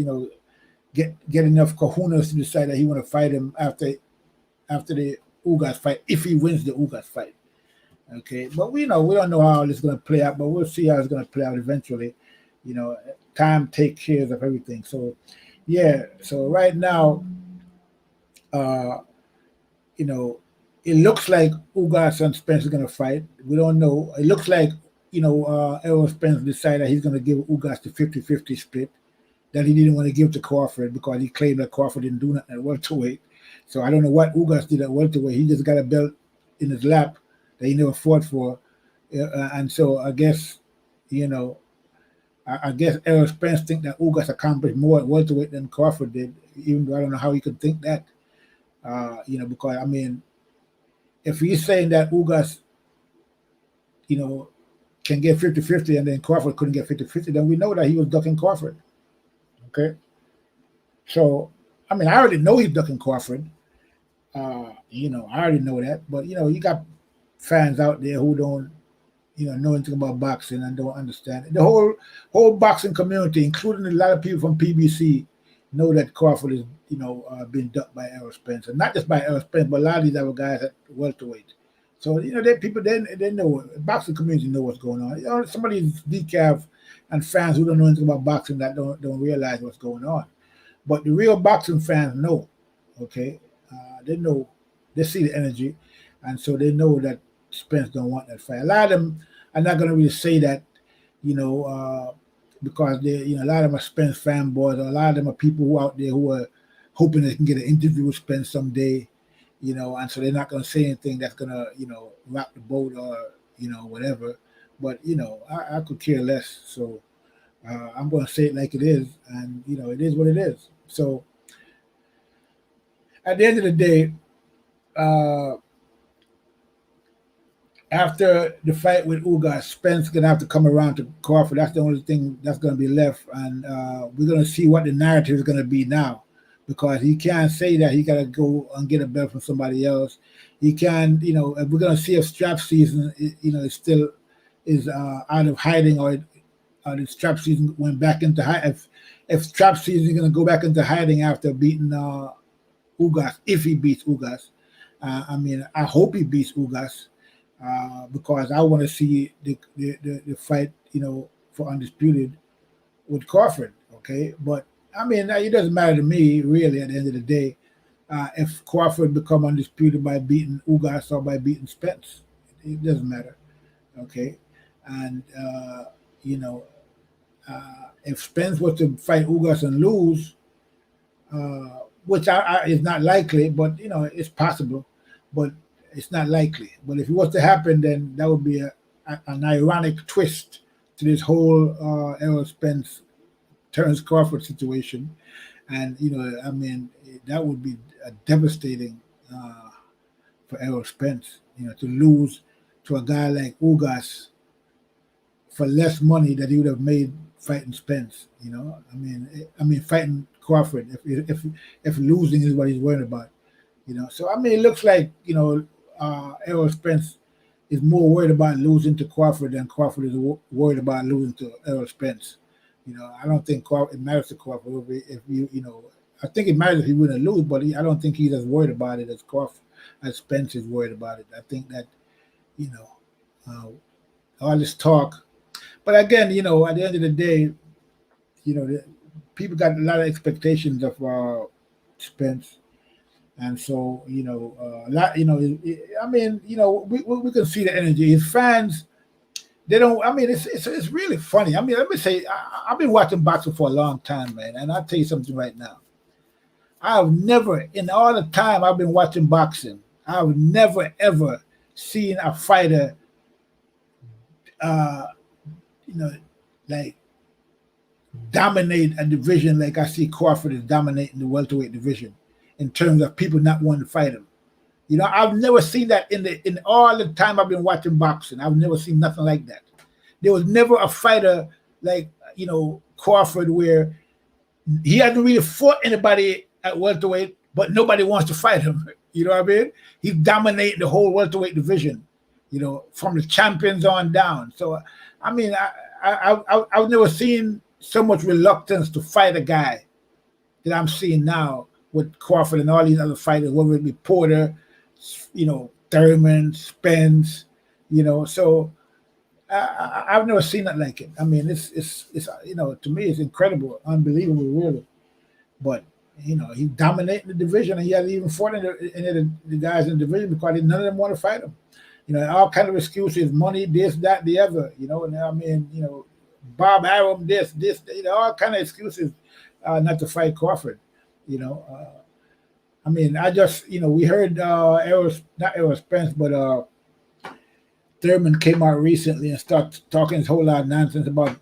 get enough kahunas to decide that he want to fight him after the Ugas fight, if he wins the Ugas fight. Okay, but we don't know how this is going to play out, but we'll see how it's going to play out eventually. Time takes care of everything. So, yeah. So right now, it looks like Ugas and Spence are going to fight. We don't know. It looks like Errol Spence decided that he's going to give Ugas the 50-50 split that he didn't want to give to Crawford, because he claimed that Crawford didn't do nothing at welterweight. So I don't know what Ugas did at welterweight. He just got a belt in his lap that he never fought for, and so I guess I guess Errol Spence think that Ugas accomplished more at welterweight than Crawford did, even though I don't know how he could think that. Because I mean, if he's saying that Ugas, can get 50-50 and then Crawford couldn't get 50-50, then we know that he was ducking Crawford. Okay, so I mean, I already know he's ducking Crawford. I already know that, but you got fans out there who don't, know anything about boxing and don't understand it. The whole boxing community, including a lot of people from PBC, know that Crawford is, being ducked by Errol Spence, and not just by Errol Spence, but a lot of these other guys at welterweight. So they know, boxing community know what's going on. Some of these decaf and fans who don't know anything about boxing that don't realize what's going on, but the real boxing fans know. Okay, they know, they see the energy, and so they know that Spence don't want that fight. A lot of them are not going to really say that, because they, a lot of them are Spence fanboys, or a lot of them are people who out there who are hoping they can get an interview with Spence someday, and so they're not going to say anything that's going to, rock the boat or, whatever. But, I could care less. So I'm going to say it like it is, and, it is what it is. So at the end of the day, after the fight with Ugas, Spence gonna have to come around to Crawford. That's the only thing that's gonna be left, and we're gonna see what the narrative is gonna be now, because he can't say that he gotta go and get a belt from somebody else. He can, if we're gonna see if strap season, is still out of hiding, or the strap season went back into hiding. If strap season is gonna go back into hiding after beating Ugas, if he beats Ugas, I mean, I hope he beats Ugas. Because I want to see the fight, for undisputed with Crawford. Okay, but I mean, it doesn't matter to me really. At the end of the day, if Crawford become undisputed by beating Ugas or by beating Spence, it doesn't matter. Okay, and if Spence was to fight Ugas and lose, which is not likely, but it's possible, but it's not likely. But if it was to happen, then that would be an ironic twist to this whole Errol Spence Terence Crawford situation. And, I mean, that would be devastating for Errol Spence, to lose to a guy like Ugas for less money that he would have made fighting Spence. You know, I mean, fighting Crawford. If losing is what he's worried about, you know. So I mean, it looks like Errol Spence is more worried about losing to Crawford than Crawford is worried about losing to Errol Spence. You know, I don't think it matters to Crawford if you know. I think it matters if he wouldn't lose, but I don't think he's as worried about it as Crawford, as Spence is worried about it. I think that you know all this talk, but again, you know, at the end of the day, you know, people got a lot of expectations of Spence, and so you know, a lot. You know, I mean, you know, we can see the energy. His fans, they don't. I mean, it's really funny. I mean, let me say, I've been watching boxing for a long time, man, and I'll tell you something right now. I've never, in all the time I've been watching boxing, I've never ever seen a fighter, you know, like dominate a division like I see Crawford is dominating the welterweight division in terms of people not wanting to fight him. You know, I've never seen that in all the time I've been watching boxing. I've never seen nothing like that. There was never a fighter like, you know, Crawford where he hasn't really fought anybody at welterweight, but nobody wants to fight him. You know what I mean? He's dominating the whole welterweight division, you know, from the champions on down. So, I mean, I've never seen so much reluctance to fight a guy that I'm seeing now with Crawford and all these other fighters, whether it be Porter, you know, Thurman, Spence, you know. So I've never seen that like it. I mean, it's you know, to me it's incredible, unbelievable, really. But you know, he's dominating the division, and he hasn't even fought any of the guys in the division because none of them want to fight him. You know, all kind of excuses, money, this, that, the other. You know, and I mean, you know, Bob Arum, this, you know, all kind of excuses not to fight Crawford. You know, I mean, I just, you know, we heard not Errol Spence, but Thurman came out recently and started talking a whole lot of nonsense about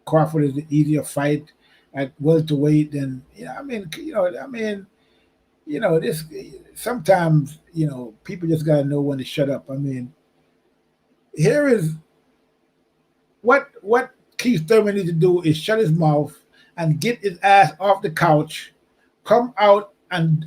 Crawford is the easier fight at welterweight. And I mean, this sometimes, you know, people just gotta know when to shut up. I mean, here is what Keith Thurman needs to do is shut his mouth and get his ass off the couch, come out and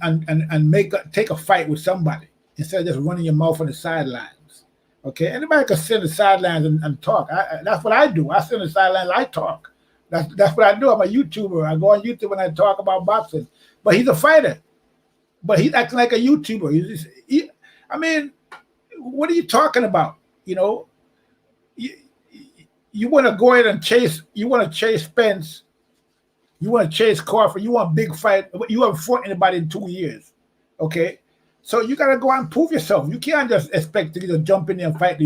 take a fight with somebody instead of just running your mouth on the sidelines. Okay, anybody can sit on the sidelines and talk. That's what I do. I sit on the sidelines. I talk. That's what I do. I'm a YouTuber. I go on YouTube and I talk about boxing. But he's a fighter. But he's acting like a YouTuber. I mean, what are you talking about? You know, you want to go ahead and chase. You want to chase Spence. You want to chase Crawford. You want a big fight. You haven't fought anybody in 2 years. Okay, so you got to go out and prove yourself. You can't just expect to just jump in there and fight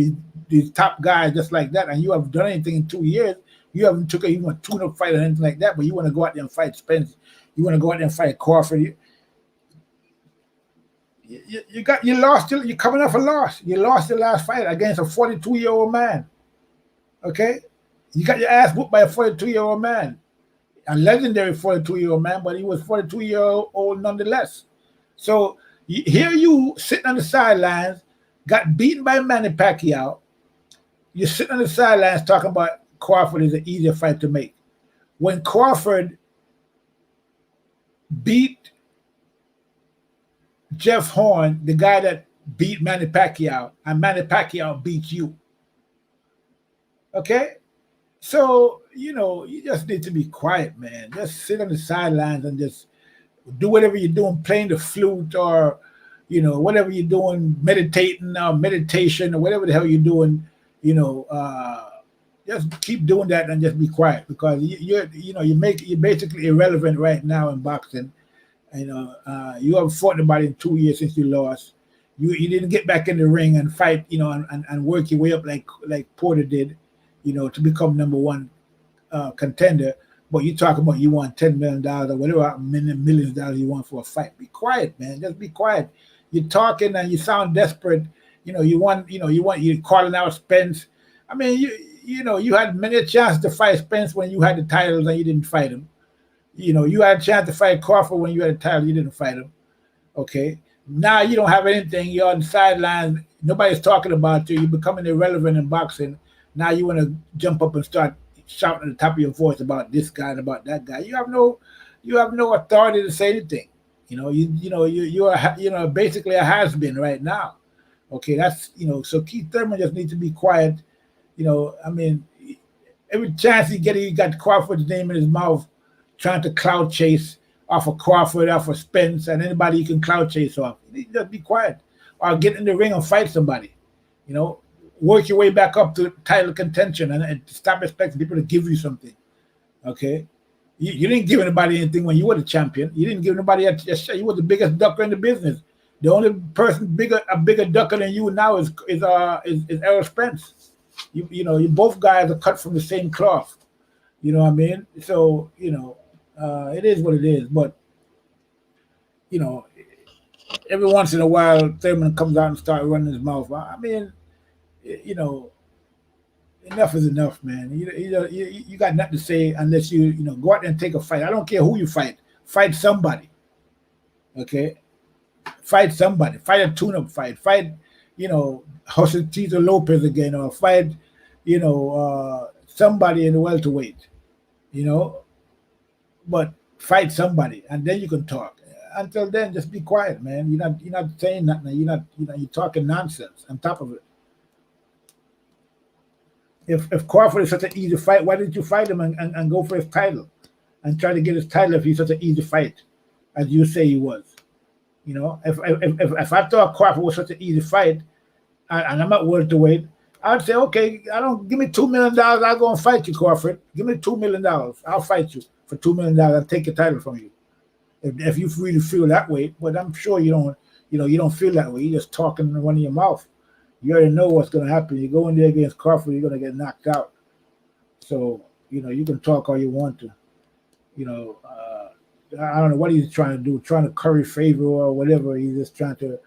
these top guys just like that. And you haven't done anything in 2 years. You haven't took even a tune-up fight or anything like that. But you want to go out there and fight Spence. You want to go out there and fight Crawford. You lost. You're coming off a loss. You lost the last fight against a 42-year-old man. Okay, you got your ass whooped by a 42-year-old man, a legendary 42-year-old man, but he was 42-year-old nonetheless. So here you sitting on the sidelines, got beaten by Manny Pacquiao. You're sitting on the sidelines talking about Crawford is an easier fight to make. When Crawford beat Jeff Horn, the guy that beat Manny Pacquiao, and Manny Pacquiao beat you. Okay? So, you know, you just need to be quiet, man. Just sit on the sidelines and just do whatever you're doing, playing the flute or, you know, whatever you're doing, meditating or meditation or whatever the hell you're doing, you know, just keep doing that and just be quiet because you're basically irrelevant right now in boxing. You know, you haven't fought anybody in 2 years since you lost. You didn't get back in the ring and fight, you know, and work your way up like Porter did, you know, to become number one contender. But you talk about you want $10 million or whatever millions of dollars you want for a fight. Be quiet, man. Just be quiet. You're talking and you sound desperate. You know, you're calling out Spence. I mean, you know, you had many chances to fight Spence when you had the titles and you didn't fight him. You know, you had a chance to fight Crawford when you had a title, you didn't fight him. Okay. Now you don't have anything. You're on the sidelines. Nobody's talking about you. You're becoming irrelevant in boxing. Now you want to jump up and start shouting at the top of your voice about this guy and about that guy. You have no authority to say anything. You are basically a has been right now. Okay, that's so Keith Thurman just needs to be quiet. I mean, every chance he got Crawford's name in his mouth, trying to cloud chase off of Crawford, off of Spence, and anybody you can cloud chase off. You need to just be quiet, or get in the ring and fight somebody. Work your way back up to title contention, and stop expecting people to give you something. Okay, you didn't give anybody anything when you were the champion. You didn't give anybody a shot. You were the biggest ducker in the business. The only person a bigger ducker than you now is Errol Spence. You both guys are cut from the same cloth. You know what I mean? So it is what it is. But every once in a while, Thurman comes out and starts running his mouth. I mean, enough is enough, man. You got nothing to say unless you go out there and take a fight. I don't care who you fight. Fight somebody. Okay. Fight somebody. Fight a tune-up fight. Fight, Jose Tito Lopez again, or fight, somebody in the welterweight. But fight somebody, and then you can talk. Until then, just be quiet, man. You're not saying nothing. You're talking nonsense on top of it. If Crawford is such an easy fight, why didn't you fight him and go for his title and try to get his title if he's such an easy fight as you say he was? If I thought Crawford was such an easy fight, and I'm at welterweight, I'd say, okay, give me $2 million, I'll go and fight you, Crawford. Give me $2 million, I'll fight you for $2 million and take your title from you. If you really feel that way, but I'm sure you don't feel that way. You're just talking in one of your mouth. You already know what's going to happen. You go in there against Crawford, you're going to get knocked out. So, you can talk all you want to. I don't know what he's trying to do, trying to curry favor or whatever. He's just trying to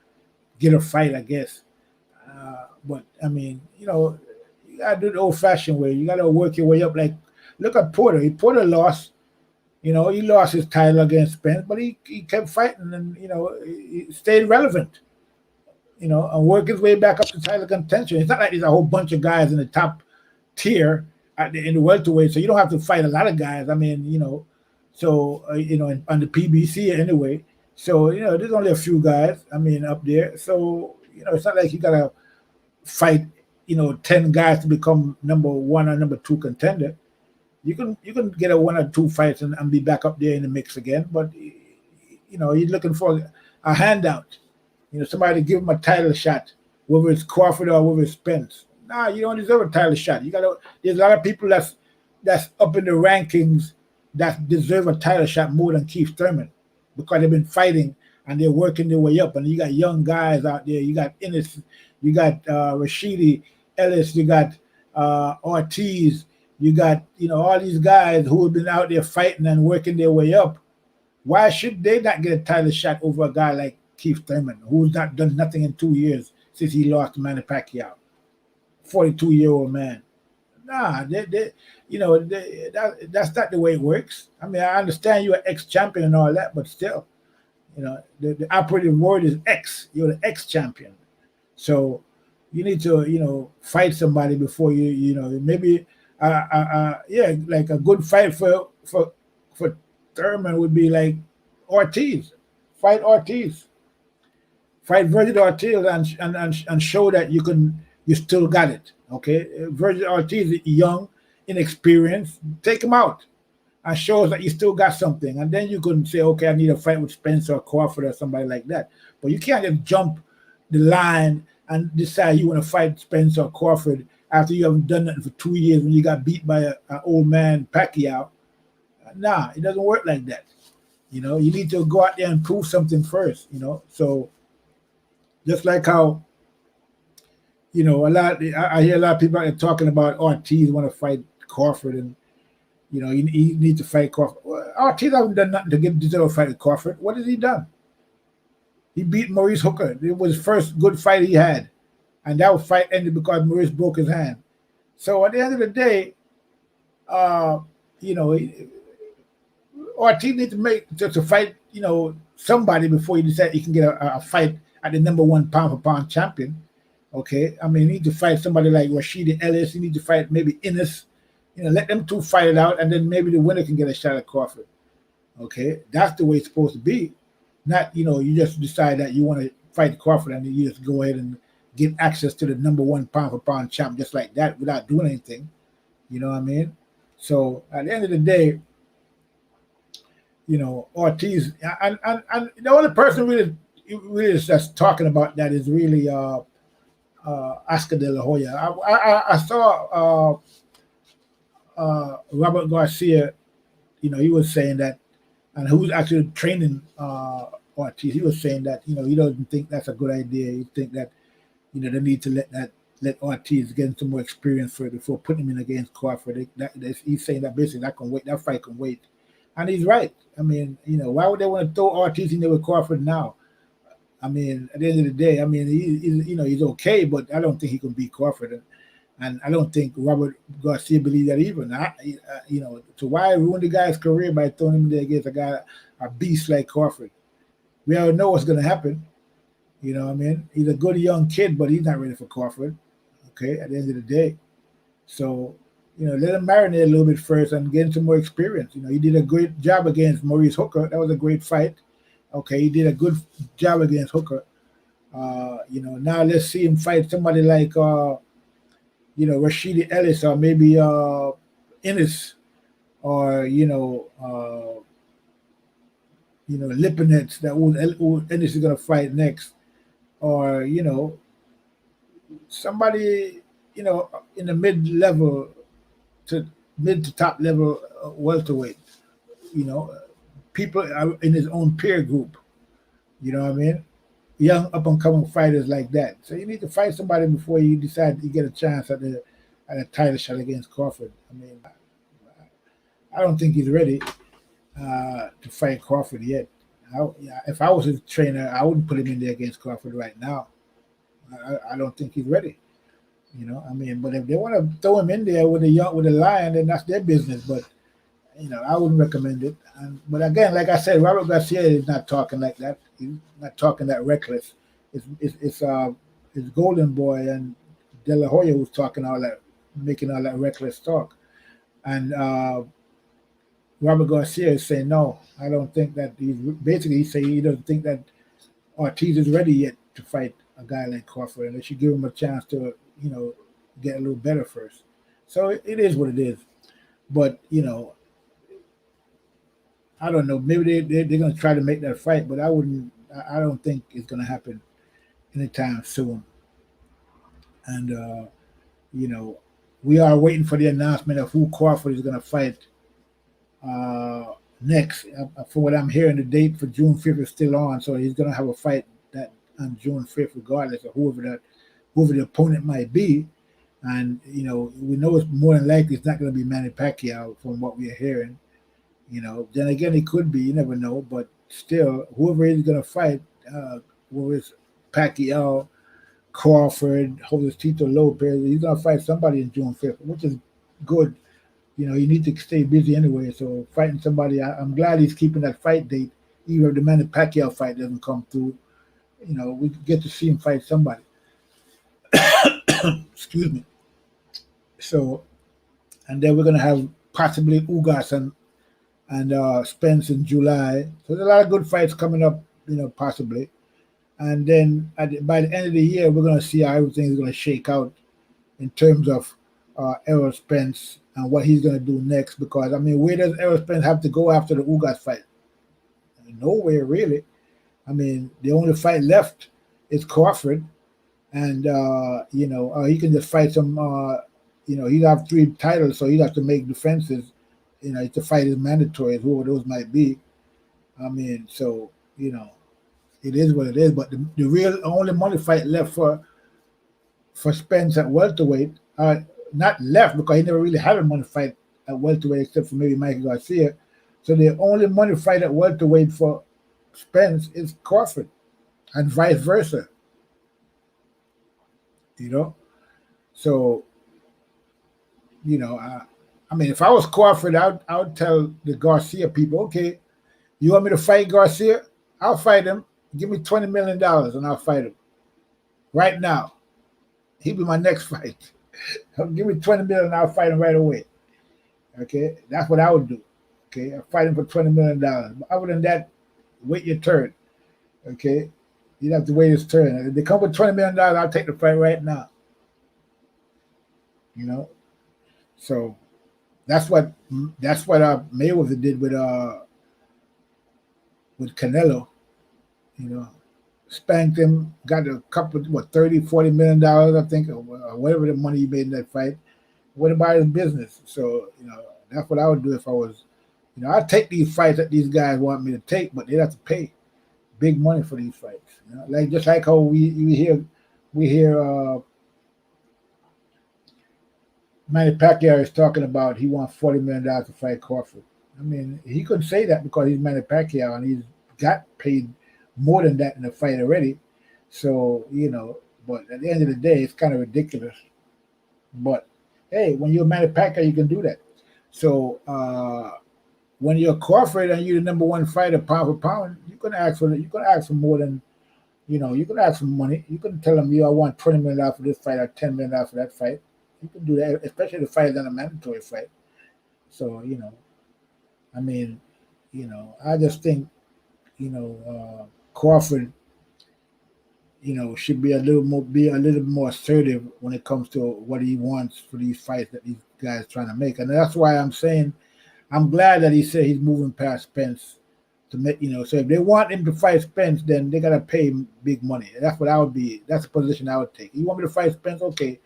get a fight, I guess. But, I mean, you got to do the old-fashioned way. You got to work your way up. Like, look at Porter. Porter lost. He lost his title against Spence, but he kept fighting and, he stayed relevant. And work his way back up to title contention. It's not like there's a whole bunch of guys in the top tier in the welterweight, so you don't have to fight a lot of guys. I mean, so on the PBC anyway. So there's only a few guys. I mean, up there. So it's not like you gotta fight 10 guys to become number 1 or number 2 contender. You can get a 1 or 2 fights and be back up there in the mix again. But you're looking for a handout. Somebody to give him a title shot, whether it's Crawford or whether it's Spence. Nah, you don't deserve a title shot. There's a lot of people that's up in the rankings that deserve a title shot more than Keith Thurman because they've been fighting and they're working their way up. And you got young guys out there. You got Ennis, you got Rashidi Ellis, you got Ortiz, you got all these guys who have been out there fighting and working their way up. Why should they not get a title shot over a guy like Keith Thurman, who's not done nothing in 2 years since he lost to Manny Pacquiao, 42-year-old man? Nah, that's not the way it works. I mean, I understand you're an ex-champion and all that, but still, the operative word is ex. You're the ex-champion, so you need to fight somebody before maybe like a good fight for Thurman would be like Ortiz. Fight Ortiz. Fight Virgil Ortiz and show that you still got it. Okay, Virgil Ortiz is young, inexperienced. Take him out and shows that you still got something, and then you can say, okay, I need a fight with Spence or Crawford or somebody like that. But you can't just jump the line and decide you want to fight Spence or Crawford after you haven't done nothing for 2 years when you got beat by an old man Pacquiao. Nah, it doesn't work like that. You need to go out there and prove something first. So. Just like how, I hear a lot of people out there talking about Ortiz want to fight Crawford, and he needs to fight Crawford. Well, Ortiz hasn't done nothing to deserve a fight with Crawford. What has he done? He beat Maurice Hooker. It was the first good fight he had, and that fight ended because Maurice broke his hand. So at the end of the day, Ortiz needs to fight, somebody before he decide he can get a fight at the number 1 pound-for-pound champion. Okay, I mean, he need to fight somebody like Rashidi Ellis. He need to fight maybe Ennis. let them two fight it out, and then maybe the winner can get a shot at Crawford. Okay, that's the way it's supposed to be. Not you just decide that you want to fight Crawford and you just go ahead and get access to the #1 pound for pound champ just like that without doing anything. You know what I mean? So at the end of the day, Ortiz and the only person really is just talking about that is really Oscar De La Hoya. I saw Robert Garcia. He was saying that, and who's actually training Ortiz. He was saying that he doesn't think that's a good idea. He think that they need to let Ortiz get some more experience before putting him in against Crawford. He's saying that basically that can wait. That fight can wait, and he's right. I mean, why would they want to throw Ortiz in there with Crawford now? I mean, at the end of the day, I mean, he's okay, but I don't think he can beat Crawford, and I don't think Robert Garcia believes that even. So why ruin the guy's career by throwing him there against a beast like Crawford? We all know what's going to happen. You know what I mean? He's a good young kid, but he's not ready for Crawford. Okay, at the end of the day. So, let him marinate a little bit first and gain some more experience. He did a great job against Maurice Hooker. That was a great fight. Okay, he did a good job against Hooker. Now let's see him fight somebody like, Rashidi Ellis or maybe Ennis or, Lipinets that who Ennis is going to fight next. Or, somebody, in the mid-level to top level welterweight, people in his own peer group, you know what I mean? Young up-and-coming fighters like that. So you need to fight somebody before you decide you get a chance at a title shot against Crawford. I mean, I don't think he's ready to fight Crawford yet. If I was his trainer, I wouldn't put him in there against Crawford right now. I don't think he's ready. I mean, but if they want to throw him in there with a lion, then that's their business. But I wouldn't recommend it. But again, like I said, Robert Garcia is not talking like that. He's not talking that reckless. It's Golden Boy and De La Hoya who's talking all that, making all that reckless talk. And Robert Garcia is saying, no, I don't think that he's saying he doesn't think that Ortiz is ready yet to fight a guy like Crawford, and they should give him a chance to, get a little better first. So it is what it is. But, I don't know. Maybe they're going to try to make that fight, but I don't think it's going to happen anytime soon. And, we are waiting for the announcement of who Crawford is going to fight next. From what I'm hearing, the date for June 5th is still on, so he's going to have a fight that on June 5th, regardless of whoever the opponent might be. And we know it's more than likely it's not going to be Manny Pacquiao from what we're hearing. Then again, it could be. You never know. But still, whoever is going to fight, whether it's Pacquiao, Crawford, Jose Tito Lopez, he's going to fight somebody in June 5th, which is good. You need to stay busy anyway. So fighting somebody, I'm glad he's keeping that fight date, even if the Manny Pacquiao fight doesn't come through. We get to see him fight somebody. Excuse me. So, and then we're going to have possibly Ugas and Spence in July. So there's a lot of good fights coming up, possibly. And then by the end of the year, we're going to see how everything is going to shake out in terms of Errol Spence and what he's going to do next. Because, I mean, where does Errol Spence have to go after the Ugas fight? Nowhere, really. I mean, the only fight left is Crawford. And, he can just fight some, he'd have 3 titles, so he'd have to make defenses. To fight is mandatory, whoever those might be. I mean, so, it is what it is. But the real only money fight left for Spence at welterweight, not left because he never really had a money fight at welterweight except for maybe Mikey Garcia. So the only money fight at welterweight for Spence is Crawford, and vice versa. So, I mean, if I was Crawford, I would tell the Garcia people, okay, you want me to fight Garcia? I'll fight him. Give me $20 million and I'll fight him. Right now. He'll be my next fight. Give me $20 million and I'll fight him right away. Okay, that's what I would do. Okay, I'm fighting for $20 million. But other than that, wait your turn. Okay, you'd have to wait his turn. If they come with $20 million, I'll take the fight right now. You know, so that's what Mayweather did with Canelo. You know, spanked him, got a couple, what, 30, $40 million, I think, or whatever the money he made in that fight. Went about his business. So, that's what I would do if I was, I'd take these fights that these guys want me to take, but they'd have to pay big money for these fights. Like just like how we hear Manny Pacquiao is talking about he wants $40 million to fight Crawford. I mean, he couldn't say that because he's Manny Pacquiao and he's got paid more than that in the fight already. So, but at the end of the day, it's kind of ridiculous. But hey, when you're Manny Pacquiao, you can do that. So when you're Crawford and you're the number one fighter pound for pound, you can ask for more than, you can ask for money. You can tell them, I want $20 million for this fight or $10 million for that fight. You can do that, especially the fight is not a mandatory fight. So, I mean, I just think, Crawford, should be a little more assertive when it comes to what he wants for these fights that these guys are trying to make. And that's why I'm saying I'm glad that he said he's moving past Spence to make, so if they want him to fight Spence, then they gotta pay him big money. That's what I would be. That's the position I would take. You want me to fight Spence? Okay.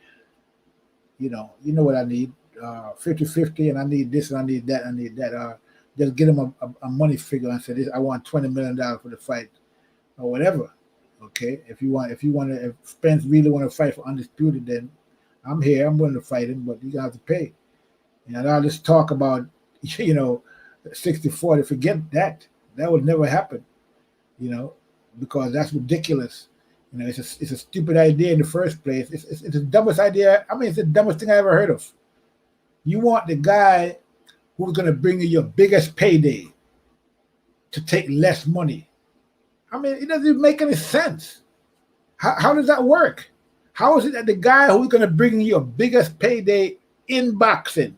You know what I need. 50-50, and I need this and I need that. Just get him a money figure and say this. I want $20 million for the fight or whatever. Okay, if Spence really want to fight for undisputed, then I'm here. I'm willing to fight him, but you have to pay. And all this talk about 60-40, forget that. That would never happen. Because that's ridiculous. It's a stupid idea in the first place. It's the dumbest idea. I mean, it's the dumbest thing I ever heard of. You want the guy who's going to bring you your biggest payday to take less money. I mean, it doesn't even make any sense. How does that work? How is it that the guy who's going to bring you your biggest payday in boxing,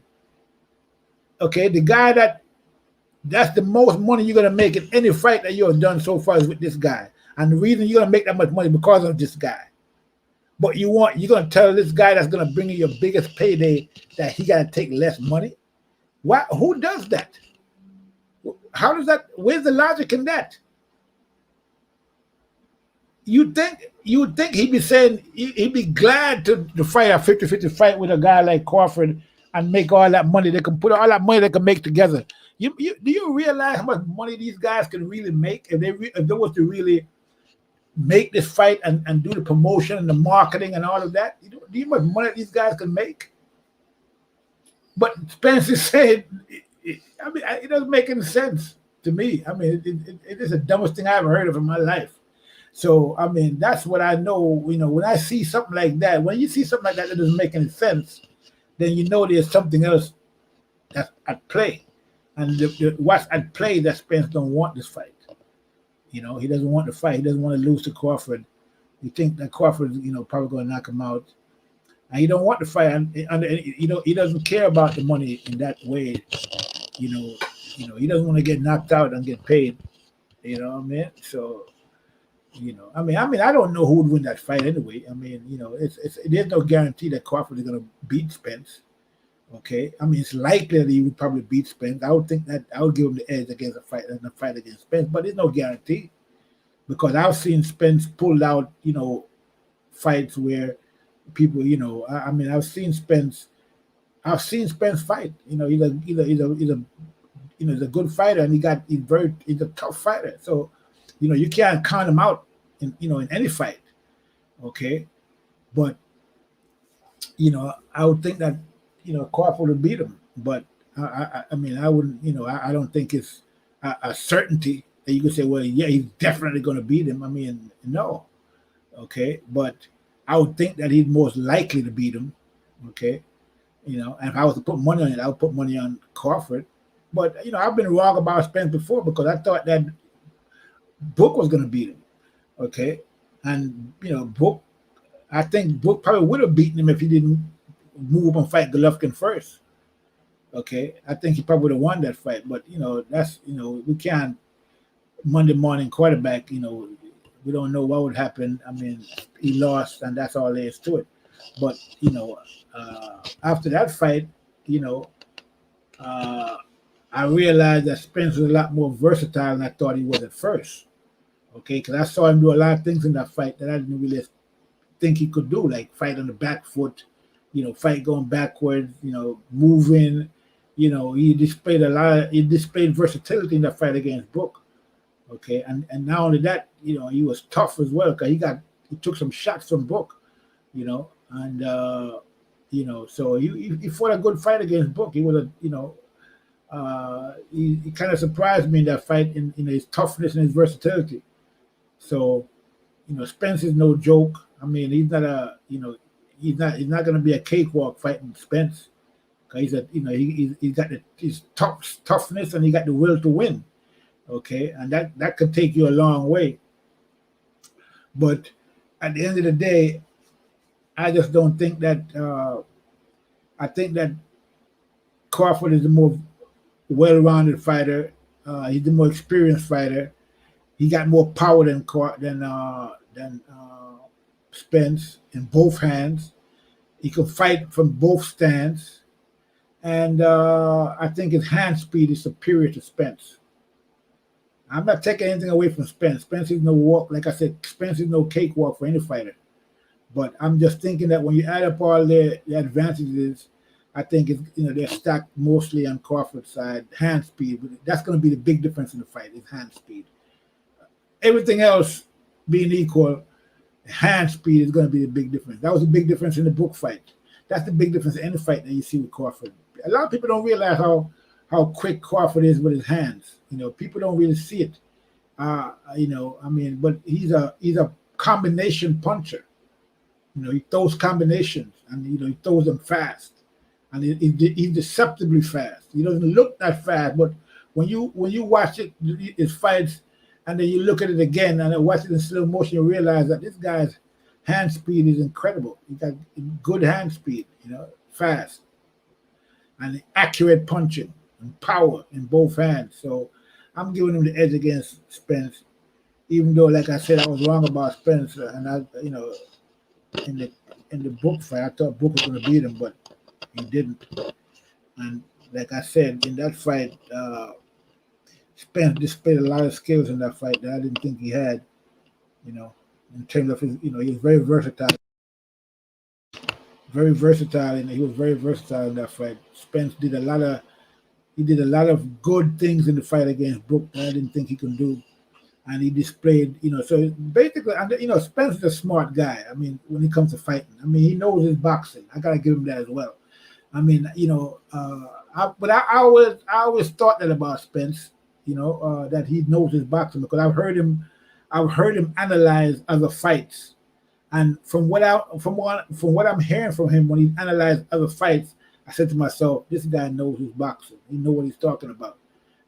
okay, the guy that's the most money you're going to make in any fight that you have done so far is with this guy. And the reason you're going to make that much money is because of this guy. But you're going to tell this guy that's going to bring you your biggest payday that he got to take less money? Why? Who does that? How does that? Where's the logic in that? You think he'd be saying he'd be glad to fight a 50-50 fight with a guy like Crawford and make all that money? They can put all that money they can make together. Do you realize how much money these guys can really make if they was to really make this fight and do the promotion and the marketing and all of that? Do you know how much money these guys can make? But Spencer said, I mean, it doesn't make any sense to me. I mean, it is the dumbest thing I ever heard of in my life. So, I mean, that's what I know. When I see something like that, when you see something like that that doesn't make any sense, then you know there's something else that's at play. And what's at play that Spence don't want this fight. He doesn't want the fight. He doesn't want to lose to Crawford. He think that Crawford, probably going to knock him out. And he don't want the fight. And he doesn't care about the money in that way. He doesn't want to get knocked out and get paid. You know what I mean? So, I mean, I don't know who would win that fight anyway. I mean, there's no guarantee that Crawford is going to beat Spence. Okay, I mean, it's likely that he would probably beat Spence. I would think that I would give him the edge against a fight against Spence, but there's no guarantee because I've seen Spence pulled out, fights where people, I mean, I've seen Spence fight. He's a good fighter, and he's a tough fighter. So, you can't count him out in any fight. Okay, but I would think that Crawford would beat him, but I mean, I wouldn't. I don't think it's a certainty that you could say, well, yeah, he's definitely going to beat him. I mean, no. Okay, but I would think that he's most likely to beat him. Okay, and if I was to put money on it, I would put money on Crawford. But I've been wrong about Spence before because I thought that Book was going to beat him. Okay, and Book, I think Book probably would have beaten him if he didn't move up and fight Golovkin first. Okay, I think he probably would have won that fight, but that's we can't Monday morning quarterback. We don't know what would happen. I mean, he lost, and that's all there is to it. But after that fight, you know, uh, I realized that Spence was a lot more versatile than I thought he was at first. Okay, because I saw him do a lot of things in that fight that I didn't really think he could do, like fight on the back foot, fight going backwards, moving. He displayed versatility in that fight against Book. Okay, and not only that, he was tough as well because he took some shots from Book, and so he fought a good fight against Book. He was he kind of surprised me in that fight in his toughness and his versatility. So, Spence is no joke. I mean, he's not he's not going to be a cakewalk fighting Spence. Cause he's got his toughness and he got the will to win. Okay, and that could take you a long way. But at the end of the day, I just don't think that. I think that Crawford is the more well-rounded fighter. He's the more experienced fighter. He got more power than Spence in both hands. He could fight from both stands, and I think his hand speed is superior to Spence. I'm not taking anything away from Spence. Spence is no walk, like I said. Spence is no cakewalk for any fighter. But I'm just thinking that when you add up all their advantages, I think it's they're stacked mostly on Crawford's side, hand speed. But that's going to be the big difference in the fight is hand speed. Everything else being equal, hand speed is going to be the big difference. That was a big difference in the Book fight. That's the big difference in any fight that you see with Crawford. A lot of people don't realize how quick Crawford is with his hands. People don't really see it. But he's a combination puncher. He throws combinations and he throws them fast, and he's deceptively fast. He doesn't look that fast, but when you watch his fights, and then you look at it again and then watch it in slow motion, you realize that this guy's hand speed is incredible. He got good hand speed, fast and accurate punching and power in both hands. So I'm giving him the edge against Spence, even though, like I said, I was wrong about Spence, and in the Book fight, I thought Book was going to beat him, but he didn't. And like I said, in that fight, Spence displayed a lot of skills in that fight that I didn't think he had. In terms of his, he was very versatile, and he was very versatile in that fight. Spence did a lot of good things in the fight against Book that I didn't think he could do. And he displayed, so basically, and Spence is a smart guy. I mean, when it comes to fighting, I mean, he knows his boxing. I gotta give him that as well. I mean, I always thought that about Spence, that he knows his boxing because I've heard him analyze other fights, and from what I'm hearing from him when he analyzed other fights, I said to myself, this guy knows his boxing. He knows what he's talking about.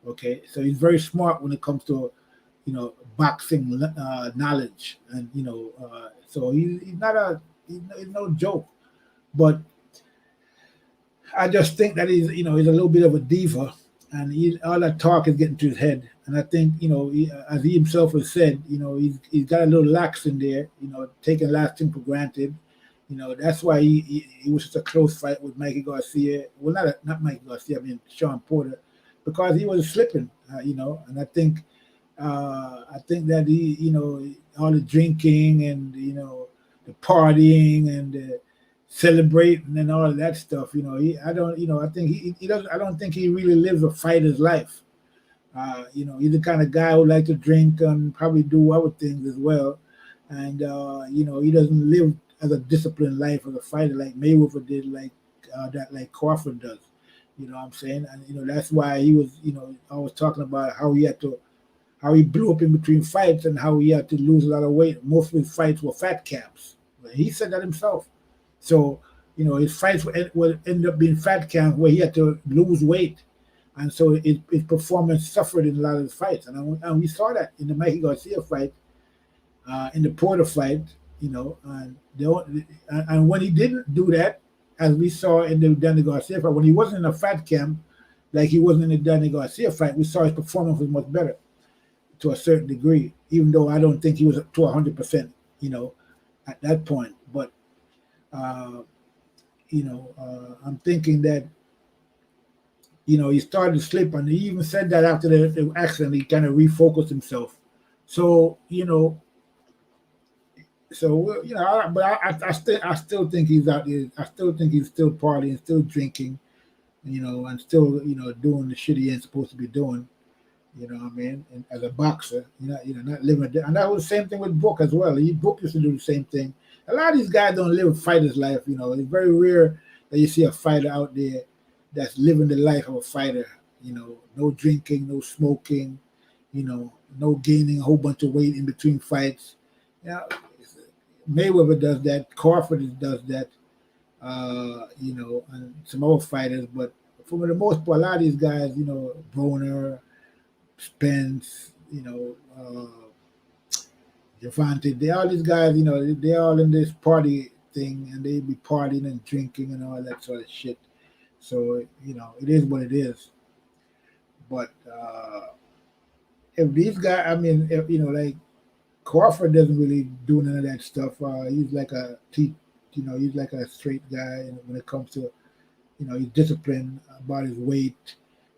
Okay, so he's very smart when it comes to boxing knowledge, and so he's no joke. But I just think that he's a little bit of a diva, and all that talk is getting to his head. And I think as he himself has said, he's got a little lax in there, taking last thing for granted. That's why he was such a close fight with Mikey Garcia. Well, not Mikey Garcia. I mean Sean Porter, because he was slipping. And I think that he, all the drinking and the partying and the celebrating and all of that stuff. I don't think he really lives a fighter's life. He's the kind of guy who like to drink and probably do other things as well. And he doesn't live as a disciplined life as a fighter like Mayweather did, like Crawford does. You know what I'm saying? And that's why he was, I was talking about how he blew up in between fights and how he had to lose a lot of weight. Most of his fights were fat camps. He said that himself. So, his fights would end up being fat camps where he had to lose weight. And so his performance suffered in a lot of his fights. And we saw that in the Mikey Garcia fight, in the Porter fight, and when he didn't do that, as we saw in the Danny Garcia fight. When he wasn't in a fat camp, like he wasn't in the Danny Garcia fight, we saw his performance was much better to a certain degree, even though I don't think he was to 100%, at that point. But, I'm thinking that, he started to slip, and he even said that after the accident, he kind of refocused himself. So, I still think he's out there. I still think he's still partying, still drinking, and still, doing the shit he ain't supposed to be doing. You know what I mean? And as a boxer, not living a and that was the same thing with Book as well. Book used to do the same thing. A lot of these guys don't live a fighter's life. It's very rare that you see a fighter out there that's living the life of a fighter. No drinking, no smoking, no gaining a whole bunch of weight in between fights. Mayweather does that. Crawford does that. And some other fighters, but for the most part, a lot of these guys, Broner, Spence, Javante, they all these guys, they all in this party thing, and they be partying and drinking and all that sort of shit. So, it is what it is. But if these guys, like Crawford doesn't really do none of that stuff. He's like he's like a straight guy when it comes to, he's disciplined about his weight,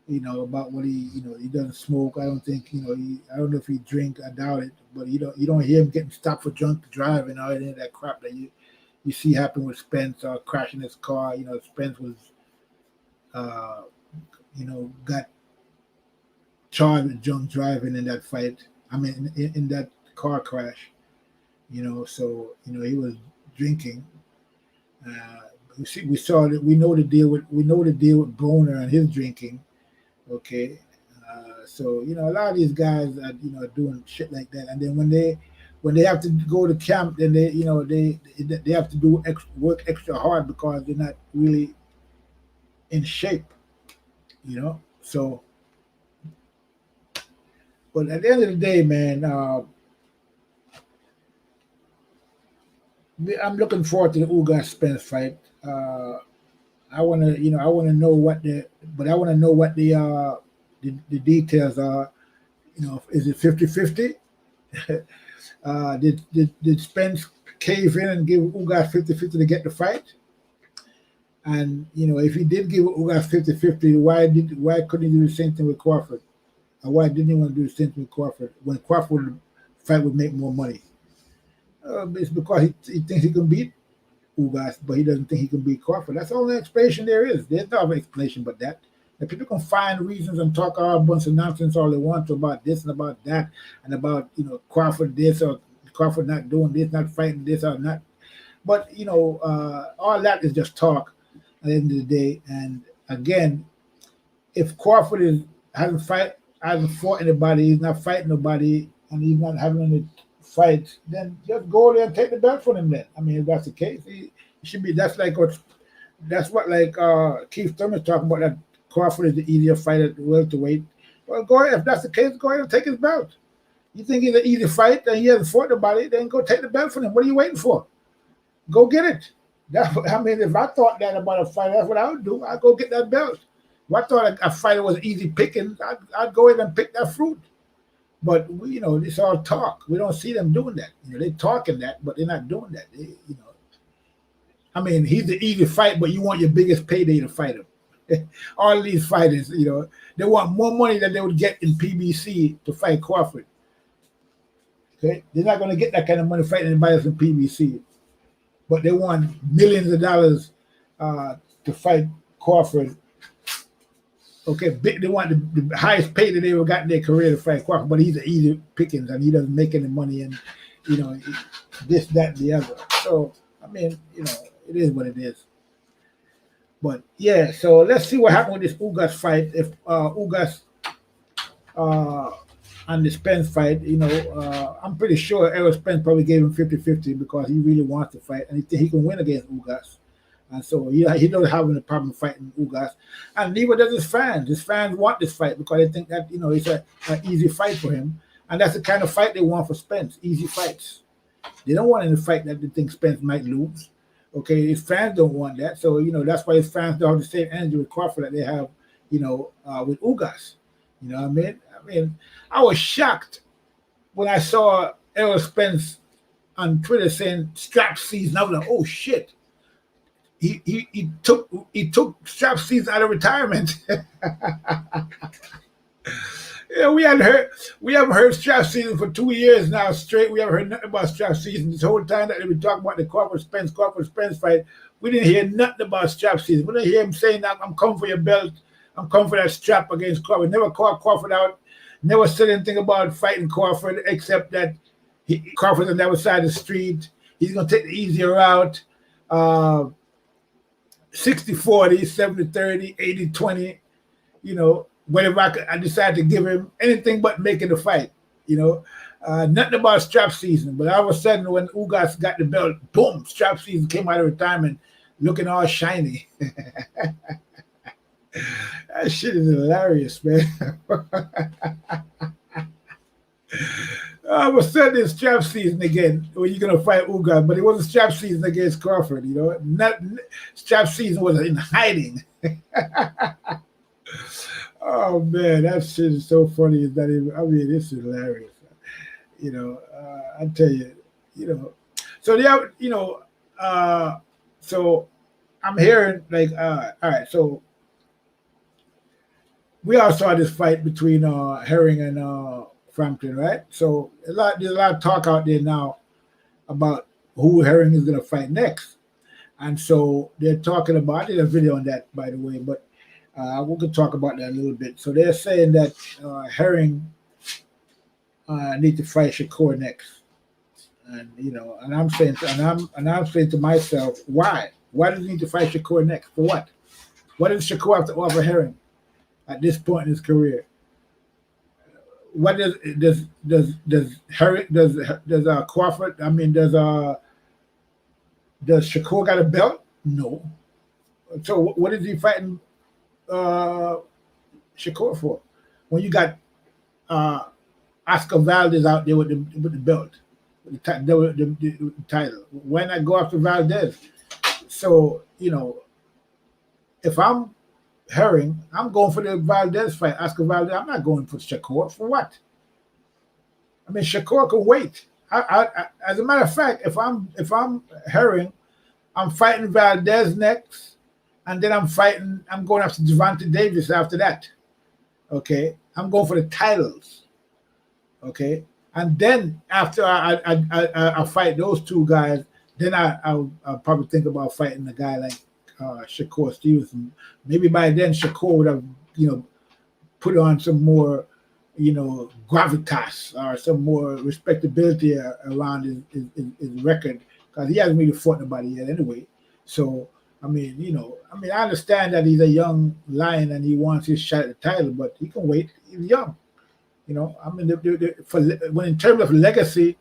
about what he doesn't smoke. I don't think, I don't know if he drink. I doubt it. But you don't hear him getting stopped for drunk driving or any of that crap that you see happen with Spence or crashing his car. Spence was, got charged with drunk driving in that fight. In that car crash. So he was drinking. We saw that. We know the deal with Broner and his drinking. Okay, so a lot of these guys are doing shit like that, and then when they have to go to camp, then they have to work extra hard because they're not really in shape. So. But at the end of the day, man, I'm looking forward to the Ugas Spence fight. I want to know what the details are. Is it 50-50? Did Spence cave in and give Ugas 50-50 to get the fight? And if he did give Ugas 50-50, why couldn't he do the same thing with Crawford? Why didn't he want to do the same thing with Crawford when Crawford fight would make more money? It's because he thinks he can beat Ugas, but he doesn't think he can beat Crawford. That's the only explanation there is. There's no other explanation but that. And people can find reasons and talk all a bunch of nonsense all they want to about this and about that and about Crawford this or Crawford not doing this, not fighting this or not. But all that is just talk at the end of the day. And again, if Crawford hasn't fought anybody, he's not fighting nobody, and he's not having any fights, then just go there and take the belt from him then. If that's the case, he should be. That's what Keith Thurman's talking about, that Crawford is the easier fighter at welterweight. Well, go ahead. If that's the case, go ahead and take his belt. You think he's an easy fight and he hasn't fought nobody, then go take the belt from him. What are you waiting for? Go get it. If I thought that about a fight, that's what I would do. I'd go get that belt. If I thought a fighter was easy picking, I'd go in and pick that fruit. But it's all talk. We don't see them doing that. They're talking that, but they're not doing that. He's the easy fight, but you want your biggest payday to fight him. All these fighters, they want more money than they would get in PBC to fight Crawford. Okay, they're not going to get that kind of money fighting anybody else in PBC, but they want millions of dollars to fight Crawford. Okay, they want the highest pay that they ever got in their career to fight Crawford, but he's an easy pickings and he doesn't make any money, and this, that, and the other. So it is what it is. But yeah, so let's see what happened with this Ugas fight. If Ugas and the Spence fight, I'm pretty sure Errol Spence probably gave him 50-50 because he really wants to fight and he thinks he can win against Ugas. And so he doesn't have any problem fighting Ugas. And neither does his fans. His fans want this fight because they think that, it's an easy fight for him. And that's the kind of fight they want for Spence, easy fights. They don't want any fight that they think Spence might lose. Okay, his fans don't want that, so that's why his fans don't have the same energy with Crawford that they have, with Ugas. You know what I mean? I was shocked when I saw Errol Spence on Twitter saying strap season. I was like, oh shit. He took strap season out of retirement. Yeah, we haven't heard strap season for 2 years now straight. We haven't heard nothing about strap season. This whole time that they've been talking about the Crawford Spence fight, we didn't hear nothing about strap season. We didn't hear him saying that I'm coming for your belt, I'm coming for that strap against Crawford. Never called Crawford out, never said anything about fighting Crawford except that Crawford's on the other side of the street. He's gonna take the easier route. 60-40, 70-30, 80-20, whatever I decide to give him, anything but making the fight, nothing about strap season. But all of a sudden, when Ugas got the belt, boom, strap season came out of retirement looking all shiny. That shit is hilarious, man. All of a sudden, it's strap season again when you're going to fight Ugas, but it wasn't strap season against Crawford, strap season was in hiding. Oh man, that shit is so funny. It's not even, this is hilarious. I tell you, So so I'm hearing like, all right. So we all saw this fight between Herring and Frampton, right? So there's a lot of talk out there now about who Herring is going to fight next, and so they're talking about. I did a video on that, by the way, but we could talk about that a little bit. So they're saying that Herring need to fight Shakur next, and and I'm saying to myself, why? Why does he need to fight Shakur next? For what? What does Shakur have to offer Herring at this point in his career? What does Herring does Crawford? Does Shakur got a belt? No. So what is he fighting Shakur for? When you got Oscar Valdez out there with the belt, with the title, why not go after Valdez? So if I'm Herring, I'm going for the Valdez fight, Oscar Valdez. I'm not going for Shakur. For what? Shakur can wait. As a matter of fact, if I'm Herring, I'm fighting Valdez next, and then I'm going after Gervonta Davis after that. Okay, I'm going for the titles. Okay, and then after I fight those two guys, then I'll probably think about fighting a guy like Shakur Stevenson. Maybe by then Shakur would have put on some more gravitas or some more respectability around his record, because he hasn't really fought nobody yet anyway. So I understand that he's a young lion and he wants his shot at the title, but he can wait. He's young. When in terms of legacy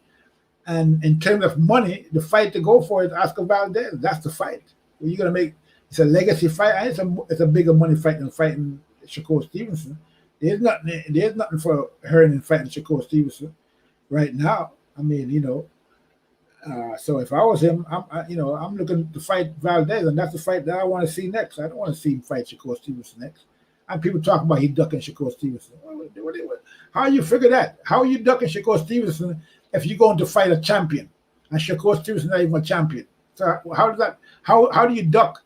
and in terms of money, the fight to go for is Oscar Valdez. That's the fight. You're gonna make. It's a legacy fight. And it's a bigger money fight than fighting Shakur Stevenson. There's nothing for Herring in fighting Shakur Stevenson right now. So if I was him, I'm looking to fight Valdez, and that's the fight that I want to see next. I don't want to see him fight Shakur Stevenson next. And people talk about he ducking Shakur Stevenson. How you figure that? How are you ducking Shakur Stevenson if you're going to fight a champion and Shakur Stevenson not even a champion? So how does that? How do you duck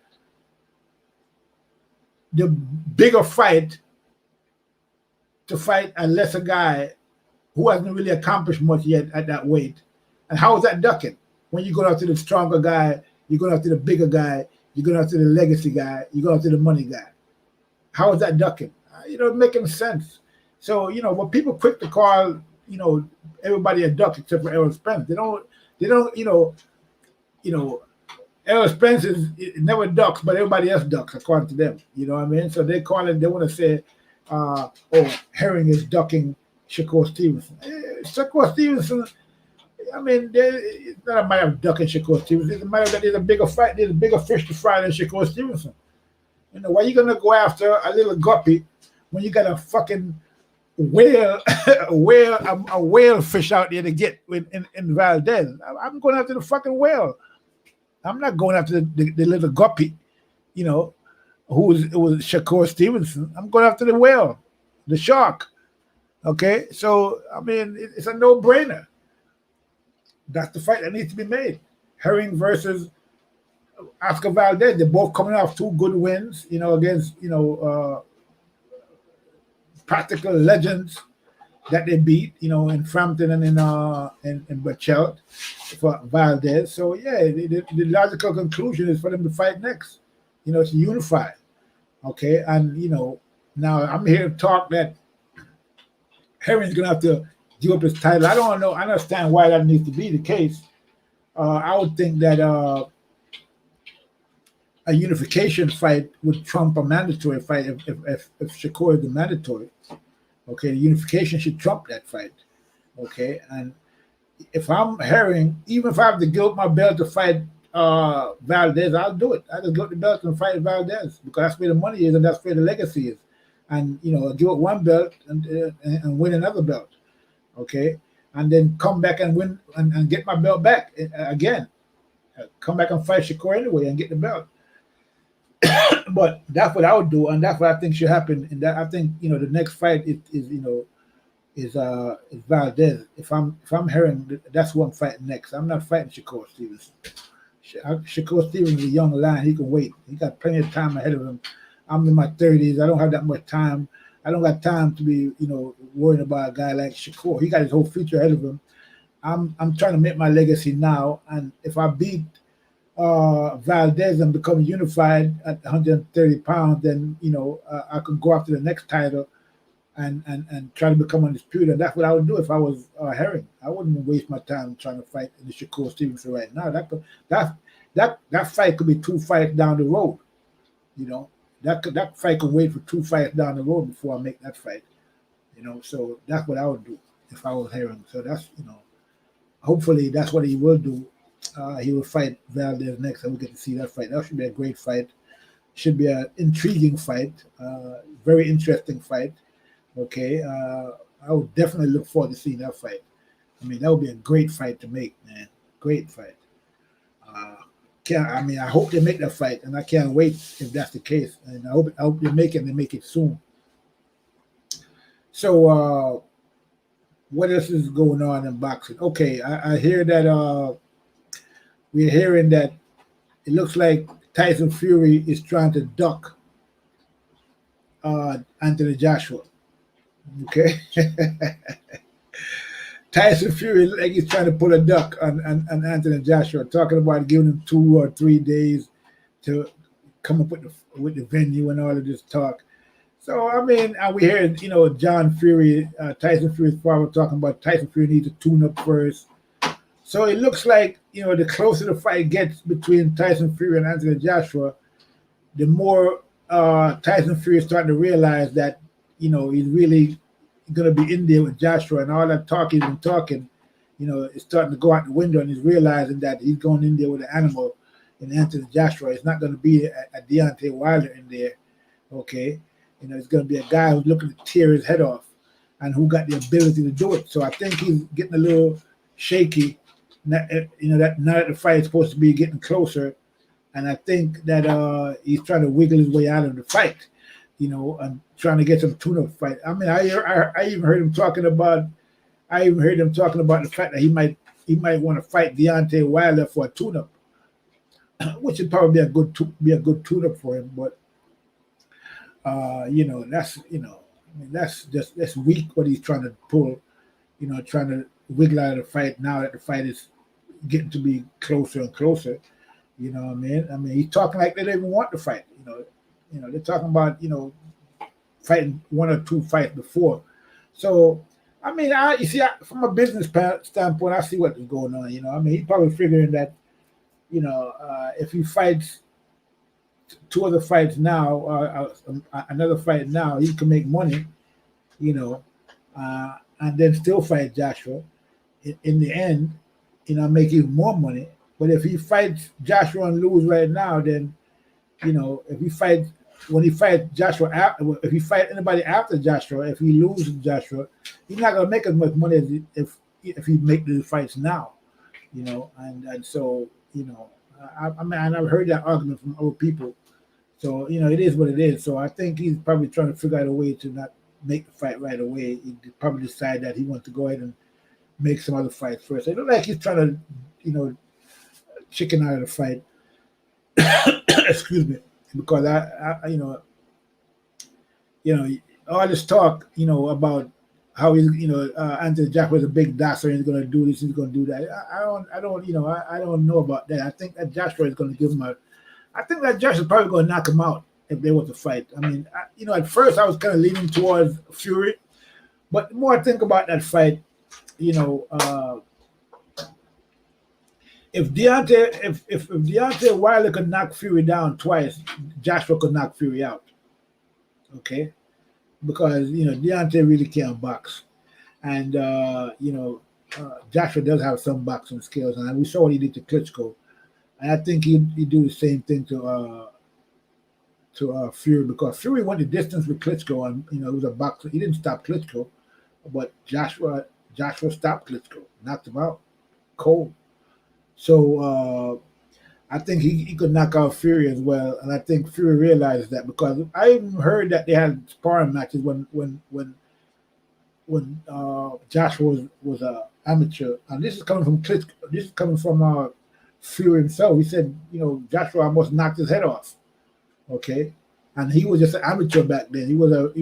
the bigger fight to fight a lesser guy who hasn't really accomplished much yet at that weight? And how is that ducking? When you go after the stronger guy, you go after the bigger guy, you go after the legacy guy, you go after the money guy. How is that ducking? Making sense. So when people quick to call everybody a duck except for Errol Spence, they don't Errol Spence never ducks, but everybody else ducks according to them. You know what I mean? So they want to say, Herring is ducking Shakur Stevenson. Shakur Stevenson, it's not a matter of ducking Shakur Stevenson. It's a matter that there's a bigger fight. There's a bigger fish to fry than Shakur Stevenson. Why are you gonna go after a little guppy when you got a fucking whale, a whale fish out there to get in Valdez? I'm going after the fucking whale. I'm not going after the little guppy, you know, who was Shakur Stevenson. I'm going after the whale, the shark. Okay, so I mean, it's a no-brainer. That's the fight that needs to be made. Herring versus Oscar Valdez. They're both coming off two good wins, against practical legends that they beat, in Frampton and in Burchell for Valdez. So yeah, the logical conclusion is for them to fight next, to unify. Okay, and now I'm here to talk that Herring's gonna have to give up his title. I don't know. I understand why that needs to be the case. I would think that a unification fight would trump a mandatory fight if Shakur is the mandatory. Okay, the unification should trump that fight. Okay, and if I'm Herring, even if I have to give up my belt to fight Valdez, I'll do it. I just give up the belt and fight Valdez because that's where the money is and that's where the legacy is. And give up one belt and win another belt. Okay, and then come back and win and get my belt back again. Come back and fight Shakur anyway and get the belt. But that's what I would do, and that's what I think should happen. And that I think the next fight is Valdez. If I'm Herring, that's who I'm fighting next. I'm not fighting Shakur Stevenson. Shakur Stevenson is a young lion. He can wait. He got plenty of time ahead of him. I'm in my 30s. I don't have that much time. I don't got time to be worrying about a guy like Shakur. He got his whole future ahead of him. I'm trying to make my legacy now, and if I beat Valdez and become unified at 130 pounds, then I can go after the next title and try to become undisputed. And that's what I would do if I was Herring. I wouldn't waste my time trying to fight in the Shakur Stevenson right now. That fight could be 2 fights down the road. That fight could wait for 2 fights down the road before I make that fight. So that's what I would do if I was Herring. So that's hopefully that's what he will do. He will fight Valdez next, and we get to see that fight. That should be a great fight. Should be an intriguing fight, very interesting fight. Okay, I would definitely look forward to seeing that fight. I mean, that would be a great fight to make, man. Great fight. I hope they make that fight, and I can't wait if that's the case. And I hope they make it, and they make it soon. So, what else is going on in boxing? Okay, I hear that we're hearing that it looks like Tyson Fury is trying to duck Anthony Joshua. Okay. Tyson Fury, like he's trying to pull a duck on Anthony Joshua, talking about giving him 2 or 3 days to come up with the venue and all of this talk. So I mean, we hear John Fury, Tyson Fury's father, talking about Tyson Fury needs to tune up first. So it looks like the closer the fight gets between Tyson Fury and Anthony Joshua, the more Tyson Fury is starting to realize that he's really going to be in there with Joshua, and all that talk he's been talking, is starting to go out the window, and he's realizing that he's going in there with an animal in Anthony Joshua. It's not going to be a Deontay Wilder in there, okay? It's going to be a guy who's looking to tear his head off and who got the ability to do it. So I think he's getting a little shaky, that now that the fight is supposed to be getting closer, and I think that he's trying to wiggle his way out of the fight, and trying to get some tune-up fight. I mean, I even heard him talking about the fact that he might want to fight Deontay Wilder for a tune-up, which would probably be a good tune-up for him. But that's weak what he's trying to pull, trying to wiggle out of the fight now that the fight is getting to be closer and closer. You know what I mean? I mean, he's talking like they don't even want to fight. They're talking about fighting 1 or 2 fights before. So I mean, from a business standpoint, I see what's going on. I mean, he's probably figuring that if he fights 2 other fights now, another fight now, he can make money. And then still fight Joshua. In the end, make even more money. But if he fights Joshua and lose right now, then if he fights Joshua, if he fight anybody after Joshua, if he loses Joshua, he's not gonna make as much money as if he make the fights now. And so I mean, and I've heard that argument from other people. So it is what it is. So I think he's probably trying to figure out a way to not make the fight right away. He probably decide that he wants to go ahead and make some other fights first. It looks like he's trying to, chicken out of the fight. Excuse me, because all this talk, about how he's, Anthony Joshua was a big dasher. He's going to do this. He's going to do that. I don't know about that. I think that Joshua is going to give him I think that Joshua is probably going to knock him out if they want to fight. I mean, at first I was kind of leaning towards Fury, but the more I think about that fight, if Deontay Wilder could knock Fury down twice, Joshua could knock Fury out. Okay, because Deontay really can't box, and Joshua does have some boxing skills, and we saw what he did to Klitschko, and I think he'd do the same thing to Fury, because Fury went the distance with Klitschko, and he was a boxer. He didn't stop Klitschko, but Joshua stopped Klitschko, knocked him out cold. So I think he could knock out Fury as well, and I think Fury realizes that, because I even heard that they had sparring matches when Joshua was an amateur, and this is coming from Klitschko. This is coming from Fury himself. He said, Joshua almost knocked his head off. Okay, and he was just an amateur back then. He wasn't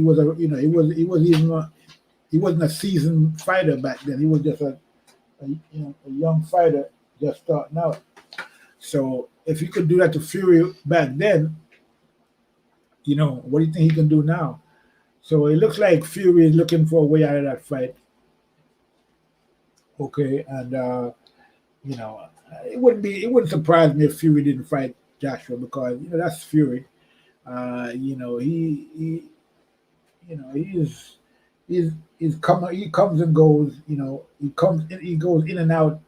a seasoned fighter back then. He was just a young fighter just starting out. So if he could do that to Fury back then, what do you think he can do now? So it looks like Fury is looking for a way out of that fight. Okay, and it wouldn't surprise me if Fury didn't fight Joshua, because that's Fury. He comes and goes. He goes in and out.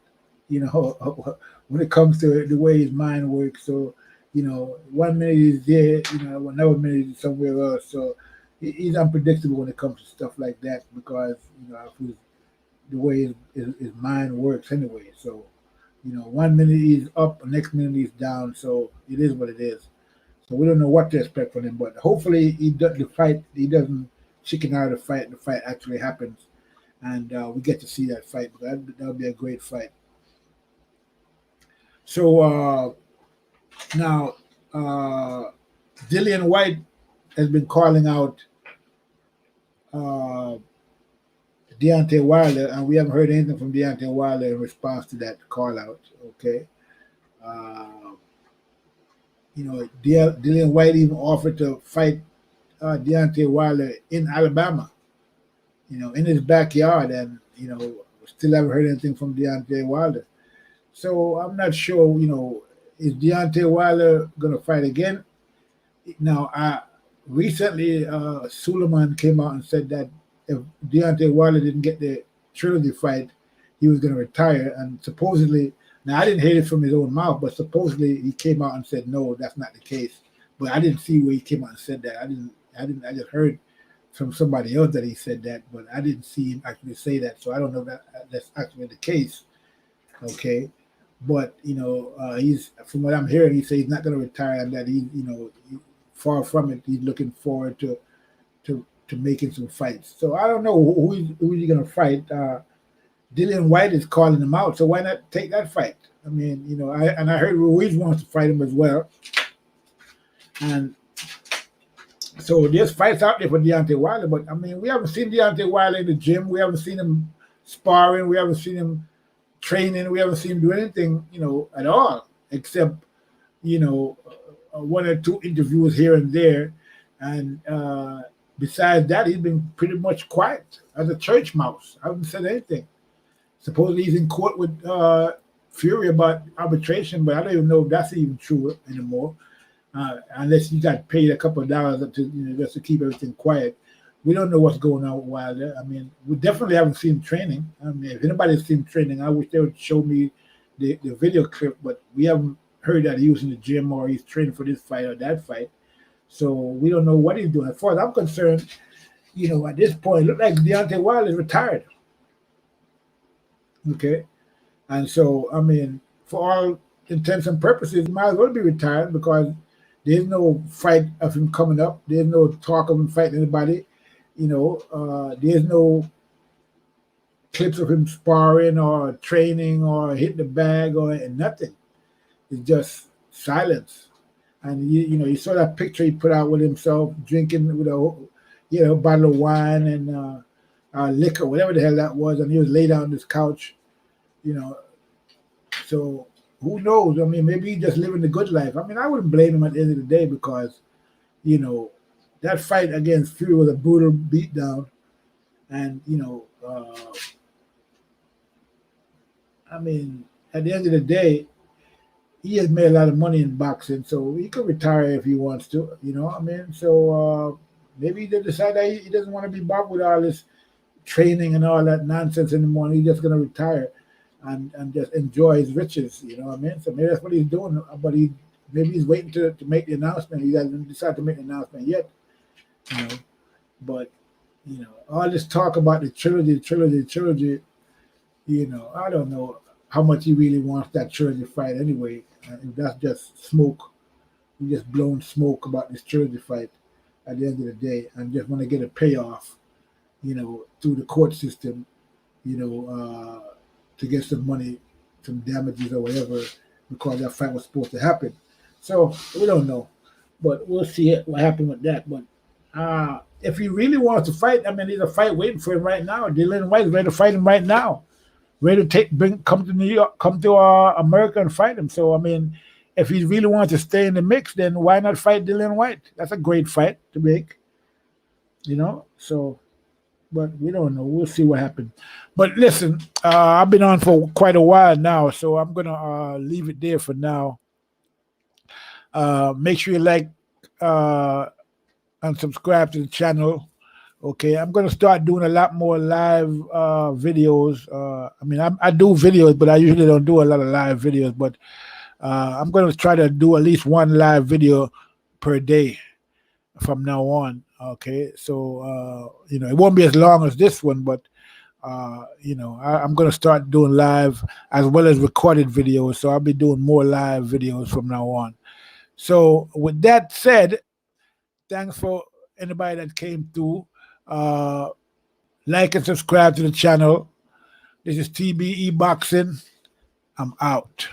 When it comes to the way his mind works. So, 1 minute he's there, another minute he's somewhere else. So he's unpredictable when it comes to stuff like that, because, of the way his mind works anyway. So, 1 minute he's up, the next minute he's down. So it is what it is. So we don't know what to expect from him, but hopefully he doesn't chicken out of the fight. The fight actually happens, and we get to see that fight. That'll be a great fight. So now Dillian White has been calling out Deontay Wilder, and we haven't heard anything from Deontay Wilder in response to that call out. Okay. Dillian White even offered to fight Deontay Wilder in Alabama, in his backyard, and still haven't heard anything from Deontay Wilder. So I'm not sure, is Deontay Wilder going to fight again? Now, recently, Suleiman came out and said that if Deontay Wilder didn't get the trilogy fight, he was going to retire. And supposedly, now I didn't hear it from his own mouth, but supposedly he came out and said, no, that's not the case. But I didn't see where he came out and said that. I just heard from somebody else that he said that, but I didn't see him actually say that. So I don't know if that's actually the case. Okay. But he's, from what I'm hearing, he says he's not going to retire, and that he far from it. He's looking forward to making some fights. So I don't know who he's going to fight. Dillian White is calling him out, so why not take that fight? I mean, I heard Ruiz wants to fight him as well, and so there's fights out there for Deontay Wilder. But I mean, we haven't seen Deontay Wilder in the gym. We haven't seen him sparring. We haven't seen him training. We haven't seen him do anything, at all, except, one or two interviews here and there. And besides that, he's been pretty much quiet as a church mouse. I haven't said anything. Supposedly he's in court with Fury about arbitration, but I don't even know if that's even true anymore, unless you got paid a couple of dollars just to keep everything quiet. We don't know what's going on with Wilder. I mean, we definitely haven't seen training. I mean, if anybody's seen training, I wish they would show me the video clip, but we haven't heard that he was in the gym or he's training for this fight or that fight. So we don't know what he's doing. As far as I'm concerned, at this point, it looks like Deontay Wilder is retired. Okay. And so, I mean, for all intents and purposes, he might as well be retired because there's no fight of him coming up. There's no talk of him fighting anybody. There's no clips of him sparring or training or hitting the bag or nothing. It's just silence. And you saw that picture he put out with himself drinking with a bottle of wine and liquor, whatever the hell that was, and he was laid down on this couch. So who knows? I mean, maybe he's just living the good life. I mean, I wouldn't blame him at the end of the day because, that fight against Fury was a brutal beatdown, and I mean, at the end of the day, he has made a lot of money in boxing, so he could retire if he wants to. I mean, so maybe he decide that he doesn't want to be bothered with all this training and all that nonsense anymore. And he's just going to retire and just enjoy his riches. You know what I mean? So maybe that's what he's doing. But maybe he's waiting to make the announcement. He hasn't decided to make the announcement yet. But all this talk about the trilogy. I don't know how much he really wants that trilogy fight anyway. If that's just smoke, he just blowing smoke about this trilogy fight at the end of the day, and just want to get a payoff, through the court system, to get some money, some damages or whatever, because that fight was supposed to happen. So we don't know, but we'll see what happened with that. But if he really wants to fight, I mean, there's a fight waiting for him right now. Dillian Whyte is ready to fight him right now. Ready to come to New York, come to America and fight him. So I mean, if he really wants to stay in the mix, then why not fight Dillian Whyte? That's a great fight to make, So, but we don't know. We'll see what happens. But listen, I've been on for quite a while now, so I'm gonna leave it there for now. Make sure you like and subscribe to the channel. Okay, I'm going to start doing a lot more live videos. I mean, I do videos, but I usually don't do a lot of live videos. But I'm going to try to do at least one live video per day from now on. Okay, so, it won't be as long as this one, but, I'm going to start doing live as well as recorded videos. So I'll be doing more live videos from now on. So with that said, thanks for anybody that came through. Like and subscribe to the channel. This is TBE Boxing. I'm out.